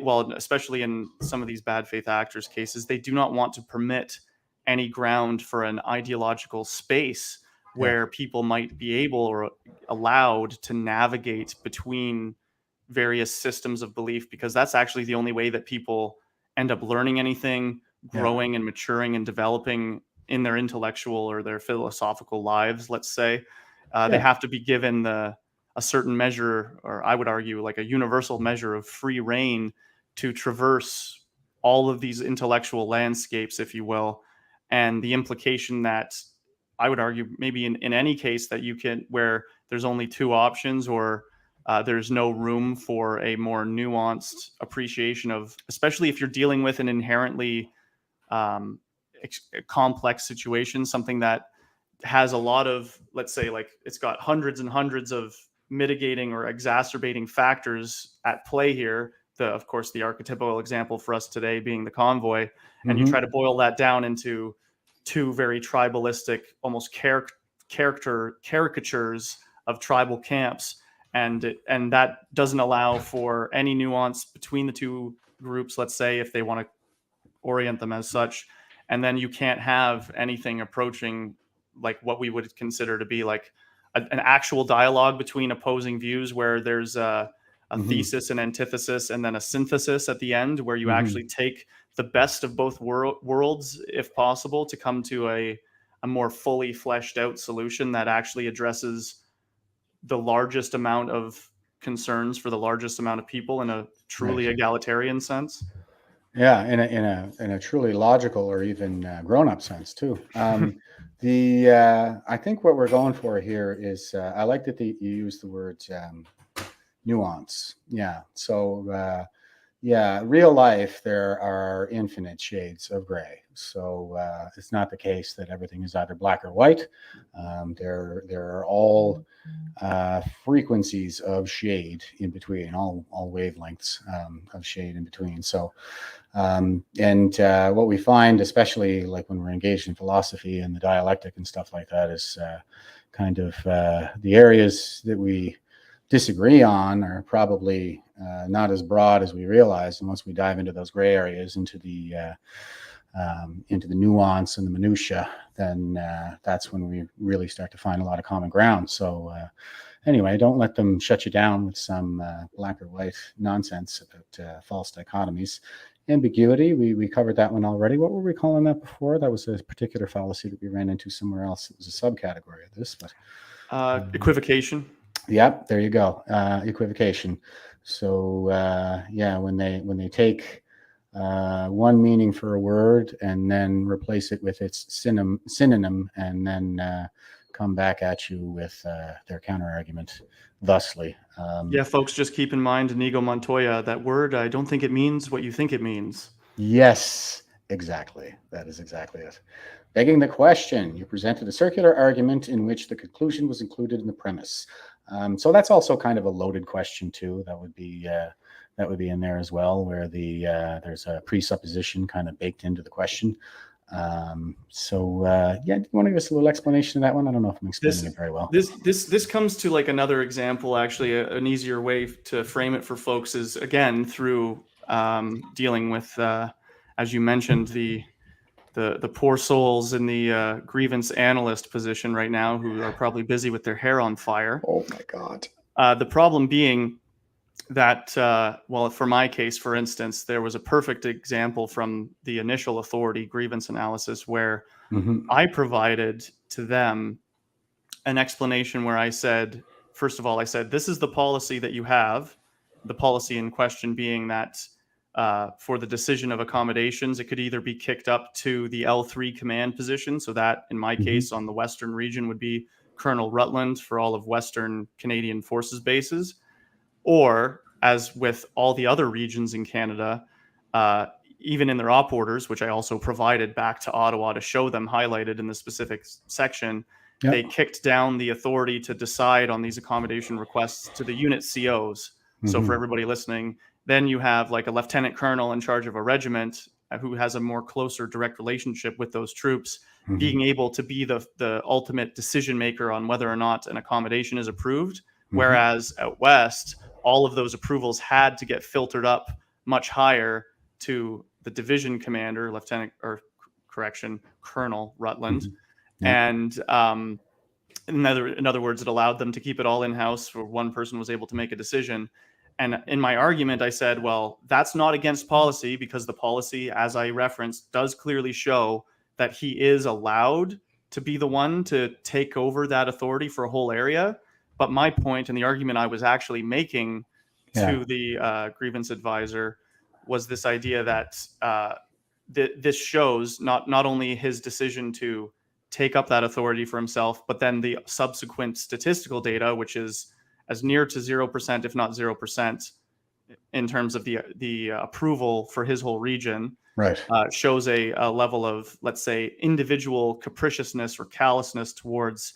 well, especially in some of these bad faith actors cases, they do not want to permit any ground for an ideological space where people might be able or allowed to navigate between various systems of belief, because that's actually the only way that people end up learning anything, growing and maturing and developing in their intellectual or their philosophical lives, let's say. They have to be given a certain measure, or I would argue like a universal measure of free reign to traverse all of these intellectual landscapes, if you will. And the implication that I would argue maybe in any case that you can, where there's only two options, or there's no room for a more nuanced appreciation of, especially if you're dealing with an inherently complex situation, something that has a lot of, let's say, like it's got hundreds and hundreds of mitigating or exacerbating factors at play here. Of course, the archetypical example for us today being the convoy, and you try to boil that down into two very tribalistic, almost caricatures of tribal camps, and that doesn't allow for any nuance between the two groups, let's say, if they want to orient them as such. And then you can't have anything approaching like what we would consider to be like an actual dialogue between opposing views, where there's a thesis and antithesis, and then a synthesis at the end, where you actually take the best of both worlds, if possible, to come to a more fully fleshed out solution that actually addresses the largest amount of concerns for the largest amount of people in a truly egalitarian sense. Yeah, in a truly logical or even grown-up sense too. I think what we're going for here is I like that you use the word nuance. Yeah. So real life, there are infinite shades of gray. So it's not the case that everything is either black or white. There are all frequencies of shade in between, all wavelengths of shade in between. So what we find, especially like when we're engaged in philosophy and the dialectic and stuff like that, is kind of the areas that we disagree on are probably not as broad as we realize. And once we dive into those gray areas, into the nuance and the minutia, then that's when we really start to find a lot of common ground. So anyway, don't let them shut you down with some black or white nonsense about false dichotomies. Ambiguity, we covered that one already. What were we calling that before? That was a particular fallacy that we ran into somewhere else. It was a subcategory of this, but equivocation. Yep, there you go. Equivocation. So when they take one meaning for a word and then replace it with its synonym, and then come back at you with their counter argument thusly. Folks, just keep in mind, Inigo Montoya, that word, I don't think it means what you think it means. Yes, exactly. That is exactly it. Begging the question, you presented a circular argument in which the conclusion was included in the premise. So that's also kind of a loaded question too. That would be in there as well, where there's a presupposition kind of baked into the question. Do you want to give us a little explanation of that one? I don't know if I'm explaining it very well. This comes to like another example. Actually, an easier way to frame it for folks is, again, through dealing with, as you mentioned, the poor souls in the grievance analyst position right now, who are probably busy with their hair on fire. Oh my God. The problem being that, for my case, for instance, there was a perfect example from the initial authority grievance analysis where I provided to them an explanation where I said, first of all, this is the policy that you have, the policy in question being that for the decision of accommodations, it could either be kicked up to the L3 command position. So that, in my case, on the Western region would be Colonel Rutland for all of Western Canadian Forces bases. Or, as with all the other regions in Canada, even in their op orders, which I also provided back to Ottawa to show them highlighted in the specific section, they kicked down the authority to decide on these accommodation requests to the unit COs. So for everybody listening, then you have like a lieutenant colonel in charge of a regiment who has a more closer direct relationship with those troops, being able to be the ultimate decision maker on whether or not an accommodation is approved. Whereas out west, all of those approvals had to get filtered up much higher to the division commander, Colonel Rutland. And in other words, it allowed them to keep it all in-house, where one person was able to make a decision. And in my argument, I said, well, that's not against policy, because the policy, as I referenced, does clearly show that he is allowed to be the one to take over that authority for a whole area. But my point and the argument I was actually making to the grievance advisor was this idea that this shows not only his decision to take up that authority for himself, but then the subsequent statistical data, which is as near to 0%, if not 0%, in terms of the approval for his whole region, shows a level of, let's say, individual capriciousness or callousness towards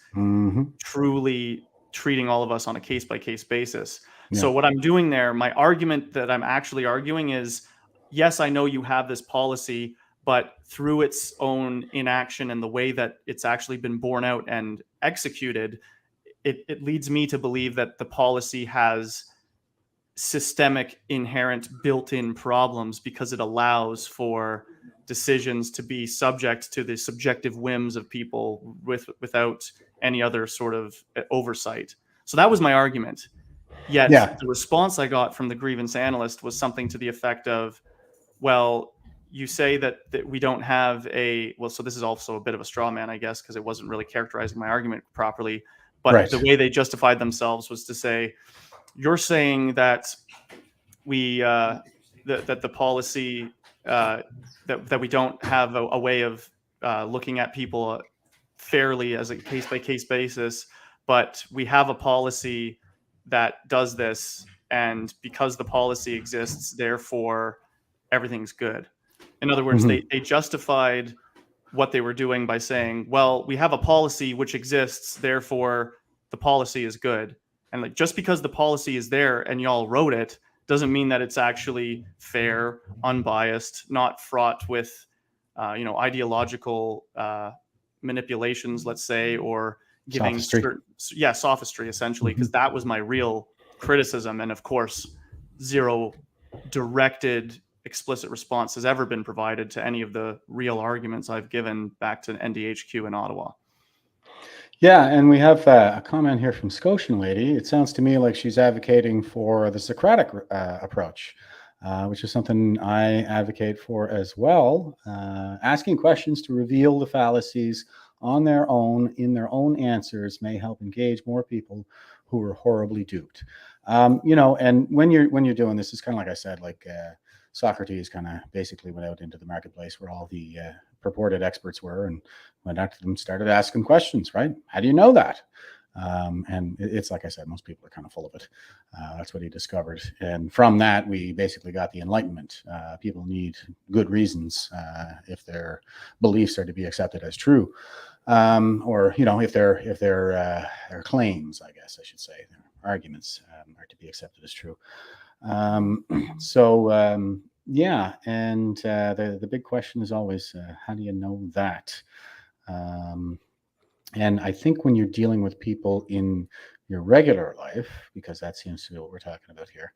truly treating all of us on a case-by-case basis. So what I'm doing there, my argument that I'm actually arguing is, yes, I know you have this policy, but through its own inaction and the way that it's actually been borne out and executed, it leads me to believe that the policy has systemic, inherent, built-in problems, because it allows for decisions to be subject to the subjective whims of people without any other sort of oversight. So that was my argument. Yet the response I got from the grievance analyst was something to the effect of, well, you say that we don't have so this is also a bit of a straw man, I guess, because it wasn't really characterizing my argument properly. But the way they justified themselves was to say, you're saying that that the policy, that we don't have a way of looking at people fairly as a case-by-case basis, but we have a policy that does this, and because the policy exists, therefore everything's good. In other words, they justified what they were doing by saying, well, we have a policy which exists, therefore the policy is good. And like, just because the policy is there and y'all wrote it doesn't mean that it's actually fair, unbiased, not fraught with ideological manipulations, let's say, or giving sophistry, essentially, because that was my real criticism. And of course, zero directed explicit response has ever been provided to any of the real arguments I've given back to NDHQ in Ottawa. Yeah, and we have a comment here from Scotian Lady. It sounds to me like she's advocating for the Socratic approach, which is something I advocate for as well. Asking questions to reveal the fallacies on their own, in their own answers, may help engage more people who are horribly duped. And when you're doing this, it's kind of like I said, like Socrates kind of basically went out into the marketplace where all the purported experts were, and went out to them, started asking questions, right? How do you know that? And it's like I said, most people are kind of full of it. That's what he discovered. And from that, we basically got the Enlightenment. People need good reasons if their beliefs are to be accepted as true. Or, if their claims, I guess I should say, their arguments are to be accepted as true. Yeah, and the big question is always, how do you know that? And I think when you're dealing with people in your regular life, because that seems to be what we're talking about here,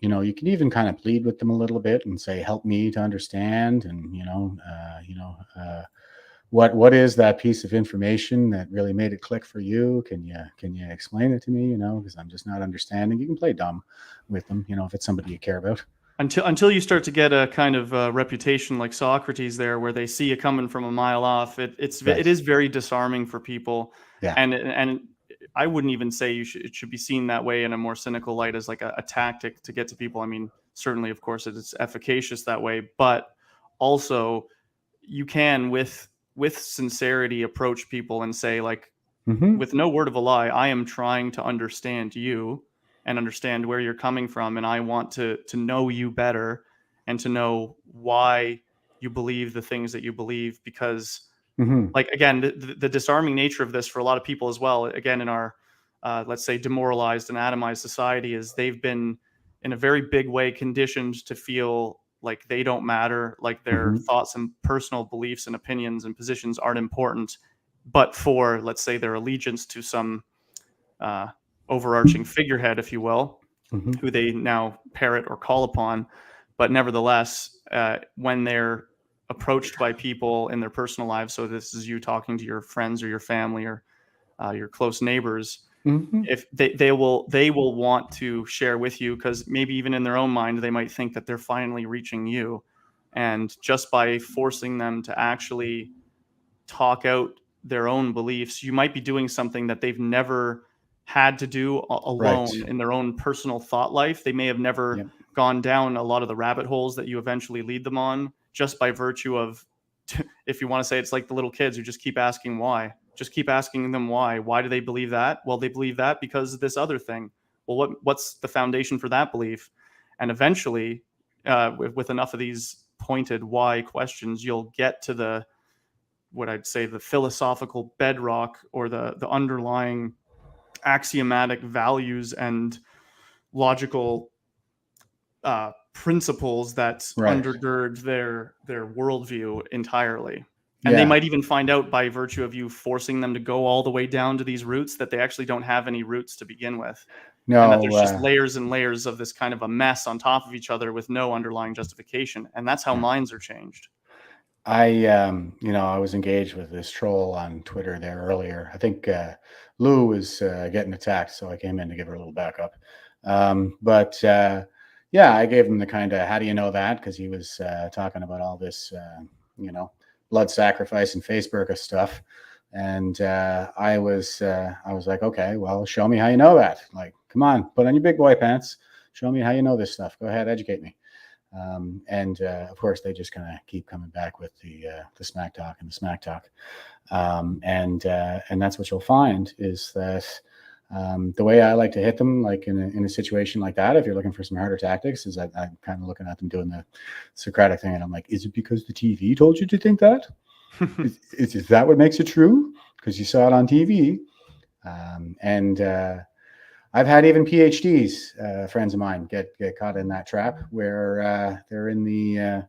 you can even kind of plead with them a little bit and say, help me to understand. And, what is that piece of information that really made it click for you? Can you explain it to me? Because I'm just not understanding. You can play dumb with them, if it's somebody you care about. Until you start to get a kind of reputation like Socrates there, where they see you coming from a mile off, it is very disarming for people. Yeah. And I wouldn't even say it should be seen that way in a more cynical light, as like a tactic to get to people. I mean, certainly, of course, it's efficacious that way, but also you can with sincerity approach people and say, like, with no word of a lie, I am trying to understand you and understand where you're coming from, and I want to know you better and to know why you believe the things that you believe, because Like, again, the disarming nature of this for a lot of people as well, again, in our, let's say, demoralized and atomized society, is they've been in a very big way conditioned to feel like they don't matter, like their thoughts and personal beliefs and opinions and positions aren't important, but for, let's say, their allegiance to some overarching figurehead, if you will, who they now parrot or call upon. But nevertheless, when they're approached by people in their personal lives, so this is you talking to your friends or your family or your close neighbors, if they will want to share with you, because maybe even in their own mind they might think that they're finally reaching you, and just by forcing them to actually talk out their own beliefs, you might be doing something that they've never had to do alone in their own personal thought life. They may have never gone down a lot of the rabbit holes that you eventually lead them on, just by virtue of, if you want to say, it's like the little kids who just keep asking why. Just keep asking them why. Why do they believe that? Well, they believe that because of this other thing. Well, what's the foundation for that belief? And eventually, with enough of these pointed why questions, you'll get to the, what I'd say, the philosophical bedrock, or the underlying axiomatic values and logical principles that undergird their worldview entirely. And they might even find out, by virtue of you forcing them to go all the way down to these roots, that they actually don't have any roots to begin with. No, and that there's just layers and layers of this kind of a mess on top of each other with no underlying justification. And that's how minds are changed. I was engaged with this troll on Twitter there earlier. I think Lou was getting attacked, so I came in to give her a little backup. I gave him the kind of, how do you know that? Because he was talking about all this, blood sacrifice and Facebook stuff. And I was like, okay, well, show me how you know that. Like, come on, put on your big boy pants. Show me how you know this stuff. Go ahead, educate me. Of course, they just kind of keep coming back with the smack talk and the smack talk. And that's what you'll find, is that the way I like to hit them, like in a situation like that, if you're looking for some harder tactics, is I'm kind of looking at them doing the Socratic thing, and I'm like, is it because the TV told you to think that? is that what makes it true? Because you saw it on TV. I've had even PhDs, friends of mine, get caught in that trap, where they're in the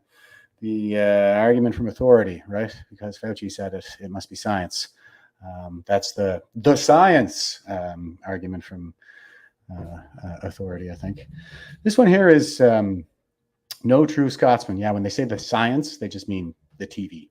argument from authority, right? Because Fauci said it, it must be science. That's the science argument from authority, I think. This one here is no true Scotsman. Yeah, when they say the science, they just mean the TV.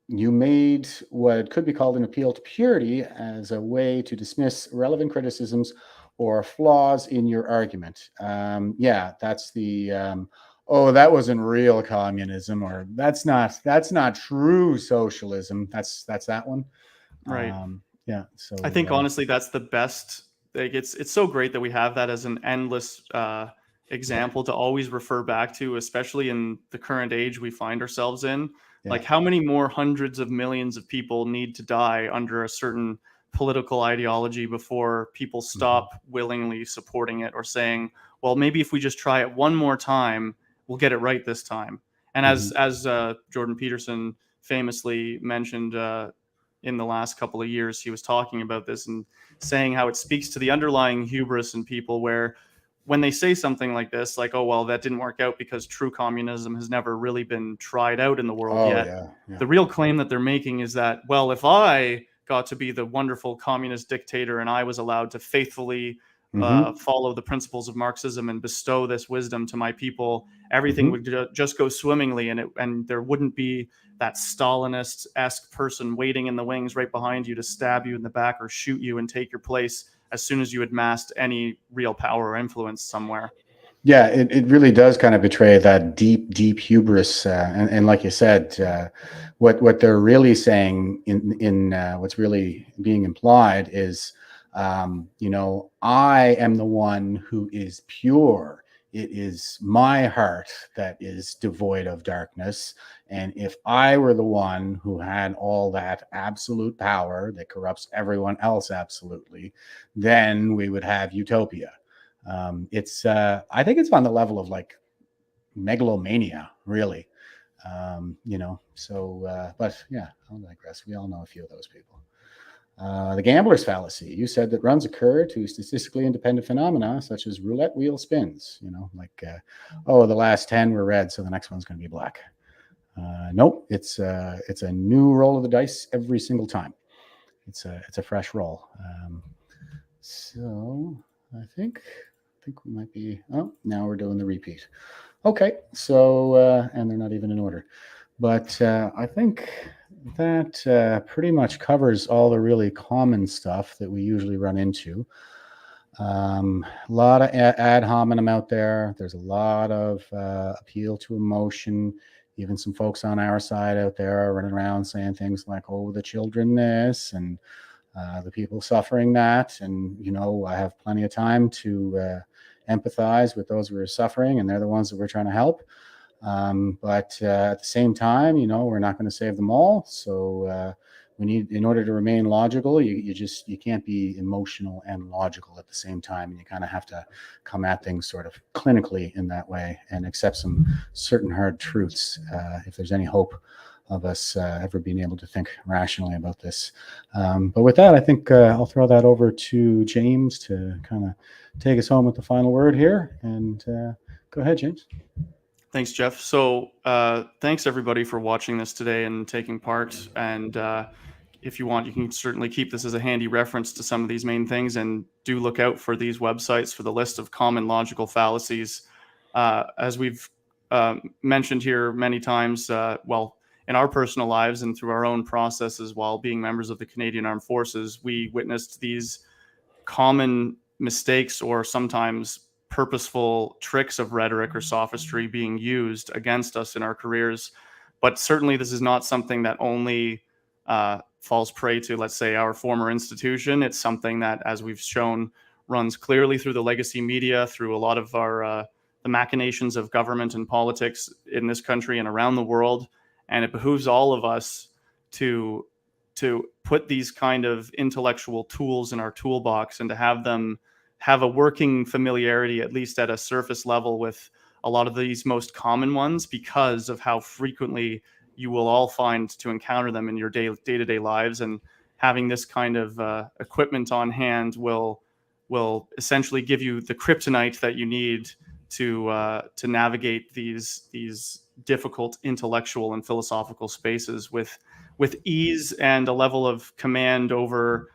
You made what could be called an appeal to purity as a way to dismiss relevant criticisms or flaws in your argument. That's the that wasn't real communism, or that's not true socialism. That's that one, right? So I think honestly, that's the best. Like, it's so great that we have that as an endless example to always refer back to, especially in the current age we find ourselves in. Like, how many more hundreds of millions of people need to die under a certain political ideology before people stop willingly supporting it, or saying, well, maybe if we just try it one more time, we'll get it right this time. And as Jordan Peterson famously mentioned in the last couple of years, he was talking about this and saying how it speaks to the underlying hubris in people, where when they say something like this, like, oh, well, that didn't work out because true communism has never really been tried out in the world yet. The real claim that they're making is that, well, if I got to be the wonderful communist dictator and I was allowed to faithfully follow the principles of Marxism and bestow this wisdom to my people, everything would just go swimmingly, and there wouldn't be that Stalinist-esque person waiting in the wings right behind you to stab you in the back or shoot you and take your place as soon as you had masked any real power or influence somewhere. Yeah, it really does kind of betray that deep hubris, and like you said, what they're really saying in what's really being implied is, I am the one who is pure. It is my heart that is devoid of darkness. And if I were the one who had all that absolute power that corrupts everyone else absolutely, then we would have utopia. I think it's on the level of like megalomania, really. But yeah, I'll digress. We all know a few of those people. The gambler's fallacy. You said that runs occur to statistically independent phenomena such as roulette wheel spins. The last 10 were red, so the next one's going to be black. Nope, it's a new roll of the dice every single time. It's a fresh roll. So I think we might be. Oh, now we're doing the repeat. Okay, so and they're not even in order, but I think that pretty much covers all the really common stuff that we usually run into. A lot of ad hominem out there. There's a lot of appeal to emotion. Even some folks on our side out there are running around saying things like, oh, the children this and the people suffering that. And, I have plenty of time to empathize with those who are suffering, and they're the ones that we're trying to help. But at the same time, we're not going to save them all. So we need, in order to remain logical, you can't be emotional and logical at the same time. And you kind of have to come at things sort of clinically in that way and accept some certain hard truths if there's any hope of us ever being able to think rationally about this. But with that, I think I'll throw that over to James to kind of take us home with the final word here. And go ahead, James. Thanks, Jeff. So thanks, everybody, for watching this today and taking part. And if you want, you can certainly keep this as a handy reference to some of these main things, and do look out for these websites for the list of common logical fallacies. As we've mentioned here many times, in our personal lives and through our own processes while being members of the Canadian Armed Forces, we witnessed these common mistakes or sometimes purposeful tricks of rhetoric or sophistry being used against us in our careers. But certainly this is not something that only falls prey to, let's say, our former institution. It's something that, as we've shown, runs clearly through the legacy media, through a lot of our the machinations of government and politics in this country and around the world. And it behooves all of us to put these kind of intellectual tools in our toolbox and to have them have a working familiarity, at least at a surface level, with a lot of these most common ones, because of how frequently you will all find to encounter them in your day-to-day lives. And having this kind of equipment on hand will essentially give you the kryptonite that you need to navigate these difficult intellectual and philosophical spaces with ease and a level of command over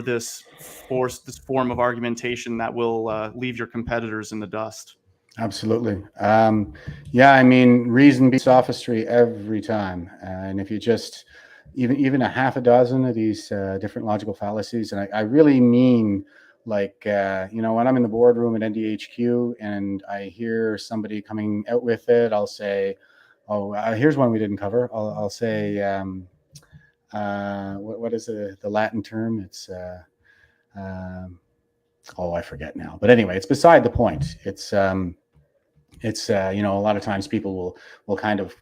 this form of argumentation that will leave your competitors in the dust. Absolutely. Reason beats sophistry every time. And if you just even a half a dozen of these different logical fallacies, and I really mean, like, when I'm in the boardroom at NDHQ and I hear somebody coming out with it, I'll say, here's one we didn't cover. I'll say, what is the Latin term? It's, I forget now. But anyway, it's beside the point. It's a lot of times people will kind of,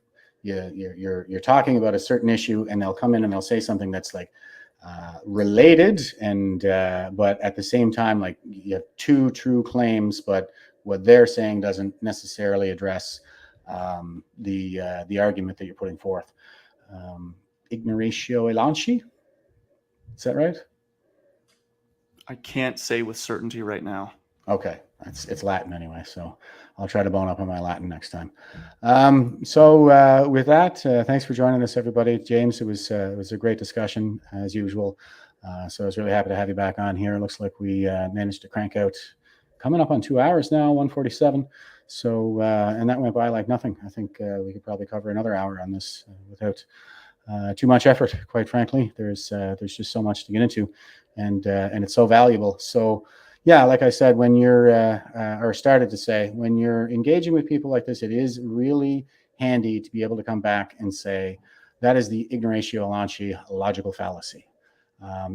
you're talking about a certain issue and they'll come in and they'll say something that's like, related, and but at the same time, like, you have two true claims, but what they're saying doesn't necessarily address the argument that you're putting forth. Ignoratio elenchi, is that right? I can't say with certainty right now. Okay, it's Latin anyway, so I'll try to bone up on my Latin next time. So with that, thanks for joining us, everybody. James, it was a great discussion as usual. So I was really happy to have you back on here. It looks like we managed to crank out, coming up on 2 hours now, 1:47. So and that went by like nothing. I think we could probably cover another hour on this without too much effort. Quite frankly, there's just so much to get into, and it's so valuable. So. Yeah, like I said, when you're, or started to say, when you're engaging with people like this, it is really handy to be able to come back and say, that is the ignoratio elenchi logical fallacy.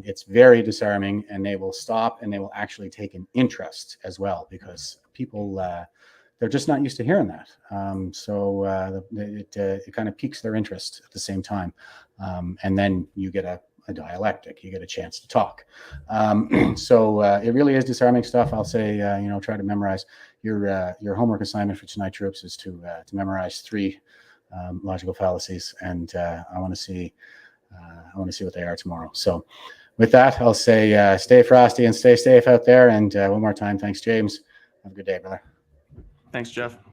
It's very disarming, and they will stop and they will actually take an interest as well, because people, they're just not used to hearing that. It kind of piques their interest at the same time. And then you get a dialectic, you get a chance to talk. It really is disarming stuff. I'll say, try to memorize your homework assignment for tonight, troops, is to memorize 3 logical fallacies, and I want to see what they are tomorrow. So with that, I'll say stay frosty and stay safe out there. And one more time, thanks, James. Have a good day, brother. Thanks, Jeff.